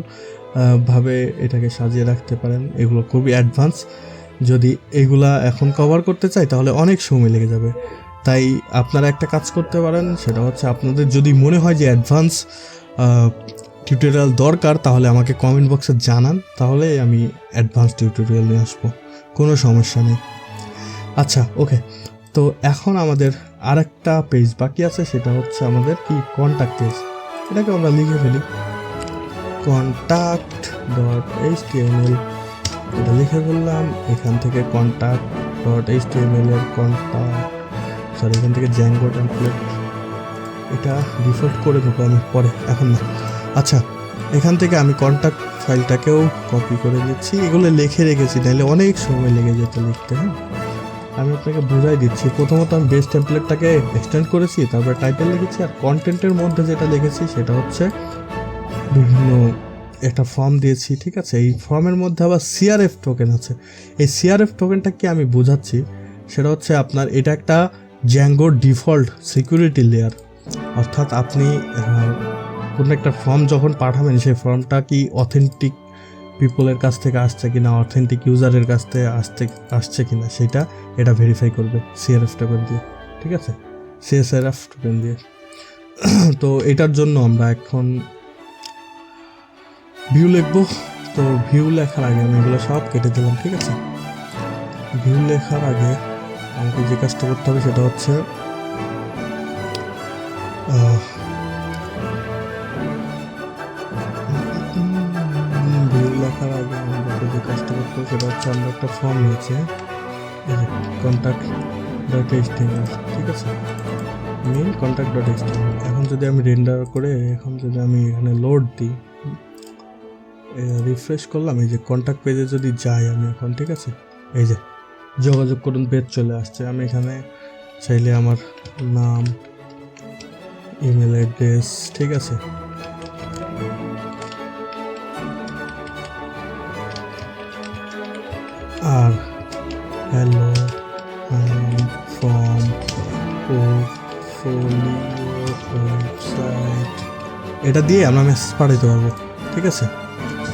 ভাবে এটাকে সাজিয়ে রাখতে পারেন। এগুলো খুবই অ্যাডভান্স, যদি এগুলা এখন কভার করতে চাই তাহলে অনেক সময় লেগে যাবে। তাই আপনারা একটা কাজ করতে পারেন, সেটা হচ্ছে আপনাদের যদি মনে হয় যে অ্যাডভান্স টিউটোরিয়াল দরকার, তাহলে আমাকে কমেন্ট বক্সে জানান, তাহলে আমি অ্যাডভান্স টিউটোরিয়াল নিয়ে আসবো, কোনো সমস্যা নেই। আচ্ছা, ওকে, তো এখন আমাদের আরেকটা পেজ বাকি আছে, সেটা হচ্ছে আমাদের কি কন্ট্যাক্ট পেজ। এটাকে আমরা লিখে ফেলি contact.html, এটা লিখে ফেললাম। এখান থেকে contact.html এর এখান থেকে জ্যাঙ্গো টেমপ্লেট, এটা ডিফল্ট করে দেবো আমি পরে, এখন না। আচ্ছা, এখান থেকে আমি কন্ট্যাক্ট ফাইলটাকেও কপি করে দিচ্ছি, এগুলো লিখে রেখেছি, নাহলে অনেক সময় লেগে যেত লিখতে। হ্যাঁ, আমি আপনাকে বোঝাই দিচ্ছি। প্রথমত আমি বেস টেমপ্লেটটাকে এক্সটেন্ড করেছি, তারপরে টাইটেল লিখেছি, আর কন্টেন্টের মধ্যে যেটা লিখেছি সেটা হচ্ছে বিভিন্ন একটা ফর্ম দিয়েছি, ঠিক আছে। এই ফর্মের মধ্যে আবার সিআরএফ টোকেন আছে। এই সিআরএফ টোকেনটা কি আমি বোঝাচ্ছি, সেটা হচ্ছে আপনার এটা একটা জ্যাঙ্গোর ডিফল্ট সিকিউরিটি লেয়ার, অর্থাৎ আপনি কোনো একটা ফর্ম যখন পাঠাবেন সেই ফর্মটা কি অথেন্টিক পিপলের কাছ থেকে আসছে কিনা, অথেন্টিক ইউজারের কাছ থেকে আসছে কিনা, সেটা এটা ভেরিফাই করবে সিআরএফ টোকেন দিয়ে, ঠিক আছে, সিএসআরএফ টোকেন দিয়ে। তো এটার জন্য আমরা এখন ভিউ লিখবো। তো ভিউ লেখার আগে আমি এগুলো সব কেটে দিলাম, ঠিক আছে। ভিউ লেখার আগে আমাকে যে কাজটা করতে হবে সেটা হচ্ছে দেখার আগে আমাদের যে কাজটা করতে হবে সেটা হচ্ছে আমরা একটা ফর্ম নিয়েছি, কন্ট্যাক্ট ডট এইচটিএমএল, ঠিক আছে, মেইন কন্ট্যাক্ট ডট এইচটিএমএল। এখন যদি আমি রেন্ডার করে এখন যদি আমি এখানে লোড দিই, রিফ্রেশ করলাম, এই যে কন্ট্যাক্ট পেজে যদি যাই আমি এখন, ঠিক আছে, এই যে যোগাযোগ করুন পেজ চলে আসছে। আমি এখানে চাইলে আমার নাম, ইমেল অ্যাড্রেস, ঠিক আছে, আর হ্যালো ফ্রম পোর্টফোলিও ওয়েবসাইট এটা দিয়ে আমরা মেসেজ পাঠাতে পারবো, ঠিক আছে,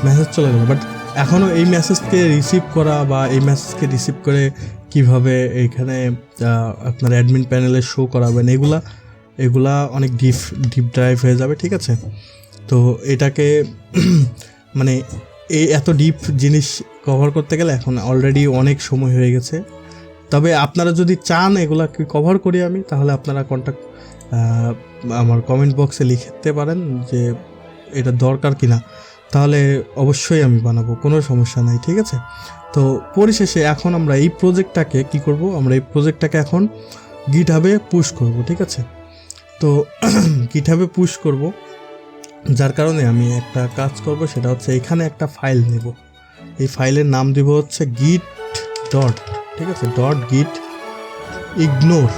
মেসেজ চলে গেলো। বাট এখনও এই মেসেজকে রিসিভ করা বা এই মেসেজকে রিসিভ করে কিভাবে এইখানে আপনার অ্যাডমিন প্যানেলে শো করাবেন, এগুলা অনেক ডিপ ড্রাইভ হয়ে যাবে, ঠিক আছে। তো এটাকে মানে এই এত ডিপ জিনিস কভার করতে গেলে এখন অলরেডি অনেক সময় হয়ে গেছে। তবে আপনারা যদি চান এগুলাকে কভার করি আমি, তাহলে আপনারা কন্ট্যাক্ট আমার কমেন্ট বক্সে লিখতে পারেন যে এটা দরকার কিনা, তাহলে অবশ্যই আমি বানাবো, কোনো সমস্যা নাই, ঠিক আছে। তো পরিশেষে এখন আমরা এই প্রজেক্টটাকে কি করব, আমরা এই প্রজেক্টটাকে এখন গিটহাবে পুশ করব, ঠিক আছে। তো গিটহাবে পুশ করব, যার কারণে আমি একটা কাজ করব, সেটা হচ্ছে এখানে একটা ফাইল নেব। এই ফাইলের নাম দিব হচ্ছে গিট ডট, ঠিক আছে, ডট গিট ইগনোর,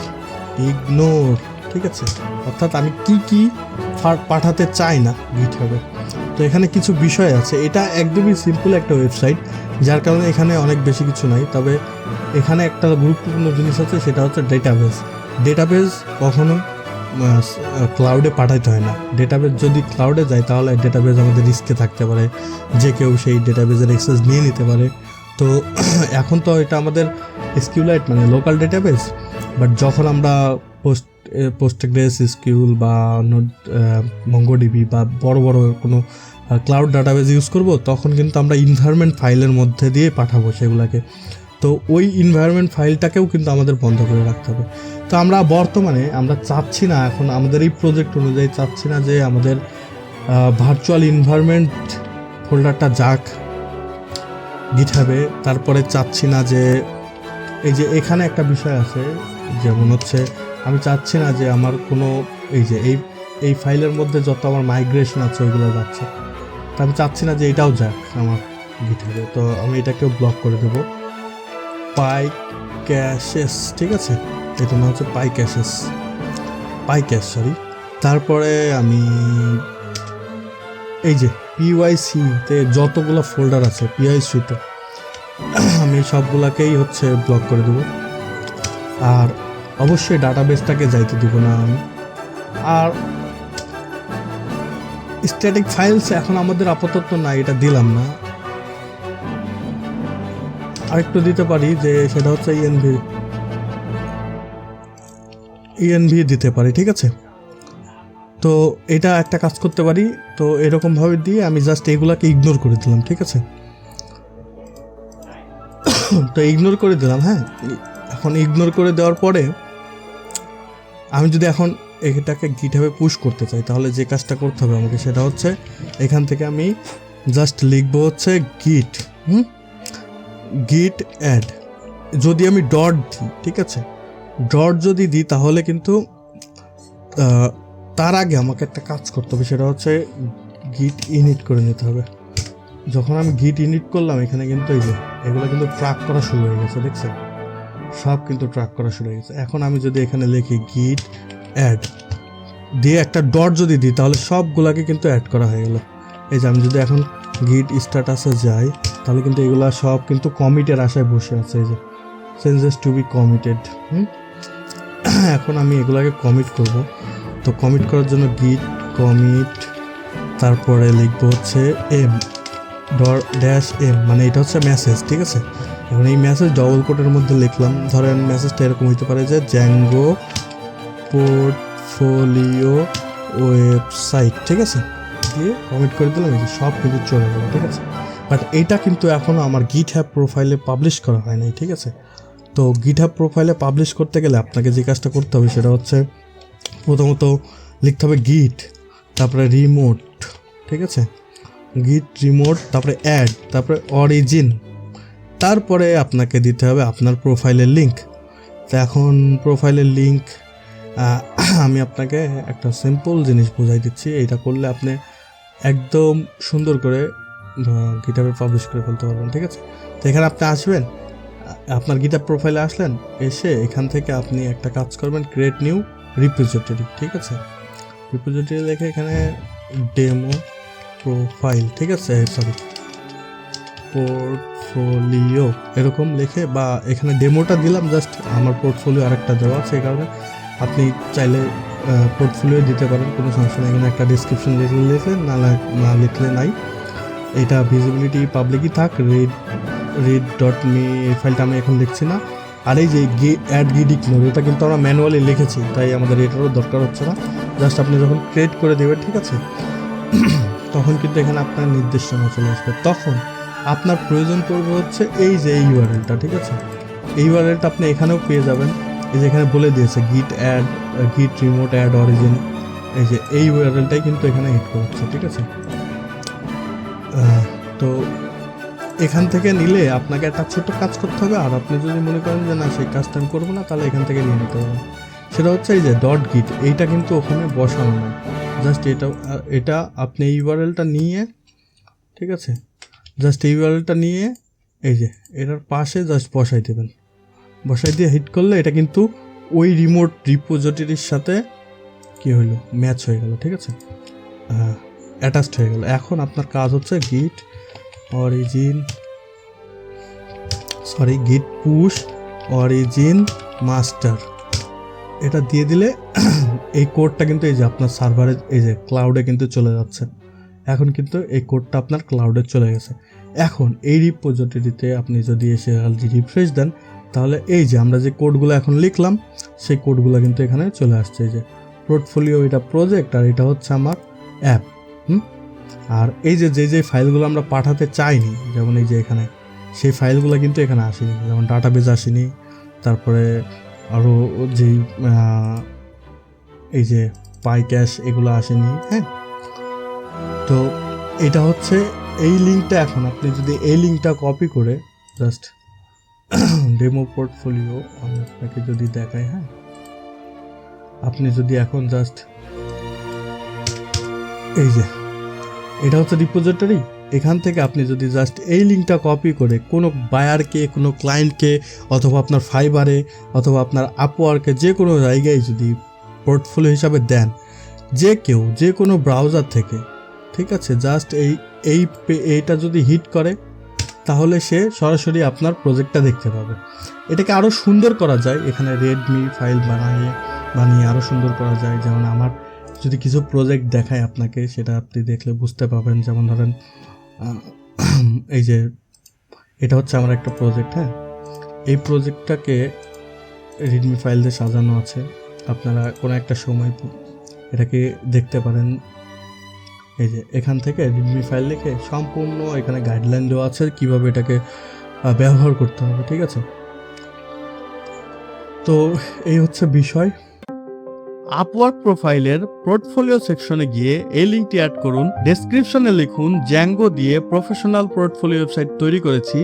ঠিক আছে। অর্থাৎ আমি কি পাঠাতে চাই না গিটহাবে। তো এখানে কিছু বিষয় আছে, এটা একদমই সিম্পল একটা ওয়েবসাইট, যার কারণে এখানে অনেক বেশি কিছু নাই। তবে এখানে একটা গুরুত্বপূর্ণ জিনিস আছে, সেটা হচ্ছে ডেটাবেস কখনো ক্লাউডে পাঠাইতে হয় না। ডেটাবেস যদি ক্লাউডে যায় তাহলে ডেটাবেস আমাদের রিস্কে থাকতে পারে, যে কেউ সেই ডেটাবেসের অ্যাক্সেস নিয়ে নিতে পারে। তো এখন তো এটা আমাদের SQLite মানে লোকাল ডেটাবেস, বাট যখন আমরা পোস্টগ্রেস SQL বা মঙ্গোডিবি বা বড় কোনো ক্লাউড ডাটাবেস ইউজ করব, তখন কিন্তু আমরা এনভায়রনমেন্ট ফাইলের মধ্যে দিয়ে পাঠাবো সেগুলোকে। তো ওই এনভায়রনমেন্ট ফাইলটাকেও কিন্তু আমাদের বন্ধ করে রাখতে হবে। তো আমরা বর্তমানে আমরা চাচ্ছি না, এখন আমাদের এই প্রজেক্ট অনুযায়ী চাচ্ছি না যে আমাদের ভার্চুয়াল এনভায়রনমেন্ট ফোল্ডারটা যাক গিটহাবে। তারপরে চাচ্ছি না যে এই যে এখানে একটা বিষয় আছে, যেমন হচ্ছে আমি চাচ্ছি না যে আমার কোনো এই যে এই ফাইলের মধ্যে যত আমার মাইগ্রেশন আছে ওইগুলো যাচ্ছে, তো আমি চাচ্ছি না যে এটাও যাক আমার গিটহাবে। তো আমি এটাকেও ব্লক করে দেবো। পাইক্যাশেস, ঠিক আছে, এটার নাম হচ্ছে পাইক্যাশ, সরি। তারপরে আমি এই যে PYC-তে যতগুলো ফোল্ডার আছে PYC-তে আমি সবগুলাকেই হচ্ছে ব্লক করে দেবো। আর অবশ্যই ডাটাবেসটাকে যাইতে দিব না আমি। আর স্ট্যাটিক ফাইলস এখন আমাদের আপাতত না, এটা দিলাম না। আরেকটু দিতে পারি, যে সেটা হচ্ছে ENV দিতে পারি, ঠিক আছে। তো এটা একটা কাজ করতে পারি। তো এরকমভাবে দিয়ে আমি জাস্ট এগুলাকে ইগনোর করে দিলাম, ঠিক আছে। তো ইগনোর করে দিলাম, হ্যাঁ। এখন ইগনোর করে দেওয়ার পরে আমি যদি এখন এটাকে গিটহাবে পুশ করতে চাই, তাহলে যে কাজটা করতে হবে আমাকে সেটা হচ্ছে এখান থেকে আমি জাস্ট লিখবো হচ্ছে গিট অ্যাড। যদি আমি ডট দিই, ঠিক আছে, ডট যদি দিই তাহলে কিন্তু তার আগে আমাকে একটা কাজ করতে হবে, সেটা হচ্ছে গিট ইনিট করে নিতে হবে। যখন আমি গিট ইনিট করলাম, এখানে কিন্তু এই যে এগুলো কিন্তু ট্র্যাক করা শুরু হয়ে গেছে, দেখছেন, সব কিন্তু ট্র্যাক করা শুরু হয়ে গেছে। এখন আমি যদি এখানে লিখি গিট অ্যাড দিয়ে একটা ডট যদি দিই, তাহলে সবগুলাকে কিন্তু অ্যাড করা হয়ে গেল। এই যে আমি যদি এখন গিট স্ট্যাটাসে যাই, তাহলে কিন্তু এগুলা সব কিন্তু কমিটের আশায় বসে আছে, এই যে চেঞ্জেস টু বি কমিটেড। এখন আমি এগুলাকে কমিট করব। তো কমিট করার জন্য গিট কমিট, তারপরে লিখবো হচ্ছে m মানে এটা হচ্ছে মেসেজ, ঠিক আছে। এখন এই মেসেজ ডবল কোটের মধ্যে লিখলাম। ধরেন মেসেজটা এরকম হইতে পারে যে জ্যাঙ্গো পোর্টফোলিও ওয়েবসাইট, ঠিক আছে, দিয়ে কমিট করে দিলাম। এই সব কিন্তু চলে গেল, ঠিক আছে। বাট এইটা কিন্তু এখনও আমার গিটহাব প্রোফাইলে পাবলিশ করা হয় নাই, ঠিক আছে। তো গিটহাব প্রোফাইলে পাবলিশ করতে গেলে আপনাকে যে কাজটা করতে হবে সেটা হচ্ছে প্রথমত লিখতে হবে গিট, তারপরে রিমোট, ঠিক আছে, গিট রিমোট, তারপরে অ্যাড, তারপরে অরিজিন, তারপরে আপনাকে দিতে হবে আপনার প্রোফাইলের লিঙ্ক। তো এখন প্রোফাইলের লিঙ্ক আমি আপনাকে একটা সিম্পল জিনিস বোঝাই দিচ্ছি। এটা করলে আপনি একদম সুন্দর করে গিটহাবে পাবলিশ করে ফেলতে পারবেন, ঠিক আছে? তো এখানে আপনি আসবেন, আপনার গিটহাব প্রোফাইলে আসলেন, এসে এখান থেকে আপনি একটা কাজ করবেন, ক্রিয়েট নিউ রিপোজিটরি, ঠিক আছে? রিপোজিটরি লিখে এখানে ডেমো প্রোফাইল, ঠিক আছে, সরি পোর্টফোলিও এরকম লিখে, বা এখানে ডেমোটা দিলাম, জাস্ট আমার পোর্টফোলিও আরেকটা দেওয়া আছে, এই কারণে আপনি চাইলে পোর্টফোলিও দিতে পারেন, কোনো সমস্যা নেই। এখানে একটা ডিসক্রিপশন লিখলে না লিখলে নাই, এটা ভিজিবিলিটি পাবলিকই থাক। read.me এই ফাইলটা আমি এখন লিখছি না। আর এই যে অ্যাড গিট ইগনোর, এটা কিন্তু আমরা ম্যানুয়ালি লিখেছি, তাই আমাদের এটারও দরকার হচ্ছে না। জাস্ট আপনি যখন ক্রিয়েট করে দেবেন, ঠিক আছে, তখন কিন্তু এখানে আপনার নির্দেশনা চলে আসবে। তখন আপনার প্রয়োজন পড়বে হচ্ছে এই যে এই ইউআরএলটা, ঠিক আছে? এই ইউআরএলটা আপনি এখানেও পেয়ে যাবেন। এই যে এখানে বলে দিয়েছে গিট অ্যাড, গিট রিমোট অ্যাড অরিজিন, এই যে এই ইউআরএলটাই কিন্তু এখানে হিট করছে, ঠিক আছে? তো এখান থেকে নিলে আপনাকে একটা ছোট্ট কাজ করতে হবে। আর আপনি যদি মনে করেন যে না, সেই কাজটা আমি করবো না, তাহলে এখান থেকে নিয়ে নিতে হবে। সেটা হচ্ছে এই যে ডট গিট, এইটা কিন্তু ওখানে বসানো নয়, জাস্ট এটা আপনি এই ইউআরএলটা নিয়ে, ঠিক আছে, জাস্ট এই ইউআরএলটা নিয়ে এই যে এটার পাশে জাস্ট বসাই দেবেন। বসাই দিয়ে হিট করলে এটা কিন্তু ওই রিমোট রিপোজিটরির সাথে কি হইলো, ম্যাচ হয়ে গেল, ঠিক আছে, অ্যাটাচড হয়ে গেল। এখন আপনার কাজ হচ্ছে গিট পুশ অরিজিন মাস্টার, এটা দিয়ে দিলে এই কোডটা কিন্তু এই যে আপনার সার্ভারে, এই যে ক্লাউডে কিন্তু চলে যাচ্ছে। এখন কিন্তু এই কোডটা আপনার ক্লাউডে চলে গেছে। এখন এই রিপোজিটরিতে আপনি যদি এসে রিফ্রেশ দেন, তাহলে এই যে আমরা যে কোডগুলো এখন লিখলাম, সেই কোডগুলো কিন্তু এখানে চলে আসছে। এই যে পোর্টফোলিও, এটা প্রজেক্ট, আর এটা হচ্ছে আমার অ্যাপ। আর এই যে যে ফাইলগুলো আমরা পাঠাতে চাইনি, যেমন এই যে এখানে সেই ফাইলগুলো কিন্তু এখানে আসেনি, যেমন ডাটাবেজ আসেনি, তারপরে আরও যেই এই যে পাইক্যাশ এগুলো আসেনি, হ্যাঁ। তো এটা হচ্ছে এই লিঙ্কটা। এখন আপনি যদি এই লিঙ্কটা কপি করে জাস্ট ডেমো পোর্টফোলিও আমি আপনাকে যদি দেখাই, হ্যাঁ, আপনি যদি এখন জাস্ট এই যে এটা হচ্ছে রিপোজিটরি, এখান থেকে আপনি যদি জাস্ট এই লিঙ্কটা কপি করে কোনো বায়ারকে, কোনো ক্লায়েন্টকে, অথবা আপনার ফাইবারে, অথবা আপনার আপওয়ার্কে, যে কোনো জায়গায় যদি পোর্টফোলিও হিসাবে দেন, যে কেউ যে কোনো ব্রাউজার থেকে, ঠিক আছে, জাস্ট এইটা যদি হিট করে, তাহলে সে সরাসরি আপনার প্রজেক্টটা দেখতে পাবে। এটাকে আরও সুন্দর করা যায়, এখানে রেডমি ফাইল বানিয়ে আরও সুন্দর করা যায়। যেমন আমার যদি কিছু প্রজেক্ট দেখায় আপনাকে, সেটা আপনি দেখলে বুঝতে পারবেন। যেমন ধরেন এই যে এটা হচ্ছে আমার একটা প্রজেক্ট, হ্যাঁ, এই প্রজেক্টটাকে রিডমি ফাইল দিয়ে সাজানো আছে। আপনারা কোনো একটা সময় এটাকে দেখতে পারেন। এই যে এখান থেকে রিডমি ফাইল লিখে সম্পূর্ণ এখানে গাইডলাইন দেওয়া আছে কিভাবে এটাকে ব্যবহার করতে হবে, ঠিক আছে? তো এই হচ্ছে বিষয়। আপওয়ার্ক প্রোফাইলের পোর্টফোলিও সেকশনে গিয়ে এই লিঙ্কটি অ্যাড করুন, ডেসক্রিপশনে লিখুন জ্যাঙ্গো দিয়ে প্রফেশনাল পোর্টফোলিও ওয়েবসাইট তৈরি করেছি,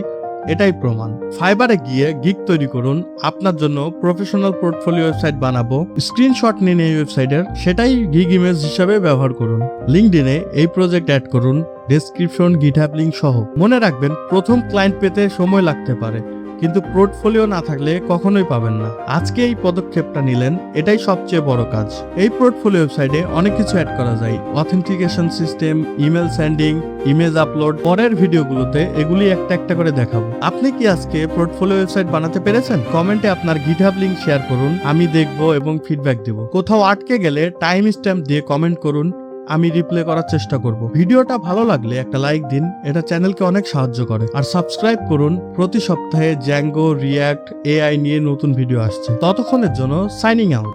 এটাই প্রমাণ। ফাইবারে গিয়ে গিগ তৈরি করুন, আপনার জন্য প্রফেশনাল পোর্টফোলিও ওয়েবসাইট বানাবো, স্ক্রিনশট নিন এই ওয়েবসাইটের, সেটাই গিগ ইমেজ হিসাবে ব্যবহার করুন। লিঙ্কডইনে এই প্রজেক্ট অ্যাড করুন, ডেসক্রিপশন, গিটহাব লিঙ্ক সহ। মনে রাখবেন, প্রথম ক্লায়েন্ট পেতে সময় লাগতে পারে, কিন্তু পোর্টফোলিও না থাকলে কখনোই পাবেন না। আজকে এই পদক্ষেপটা নিলেন, এটাই সবচেয়ে বড় কাজ। এই পোর্টফোলিও ওয়েবসাইটে অনেক কিছু অ্যাড করা যায়, authentication system, email sending, image upload. পরের ভিডিওগুলোতে এগুলি একটা একটা করে দেখাবো। আপনি কি আজকে পোর্টফোলিও ওয়েবসাইট বানাতে পেরেছেন? কমেন্টে আপনার গিটহাব লিঙ্ক শেয়ার করুন, আমি দেখব এবং ফিডব্যাক দেব। কোথাও আটকে গেলে টাইম স্ট্যাম্প দিয়ে কমেন্ট করুন, আমি রিপ্লে করার চেষ্টা করব। ভিডিওটা ভালো লাগলে একটা লাইক দিন, এটা চ্যানেলকে অনেক সাহায্য করে। আর সাবস্ক্রাইব করুন। প্রতি সপ্তাহে জ্যাঙ্গো, রিয়্যাক্ট, এআই নিয়ে নতুন ভিডিও আসছে। ততক্ষণের জন্য সাইনিং আউট।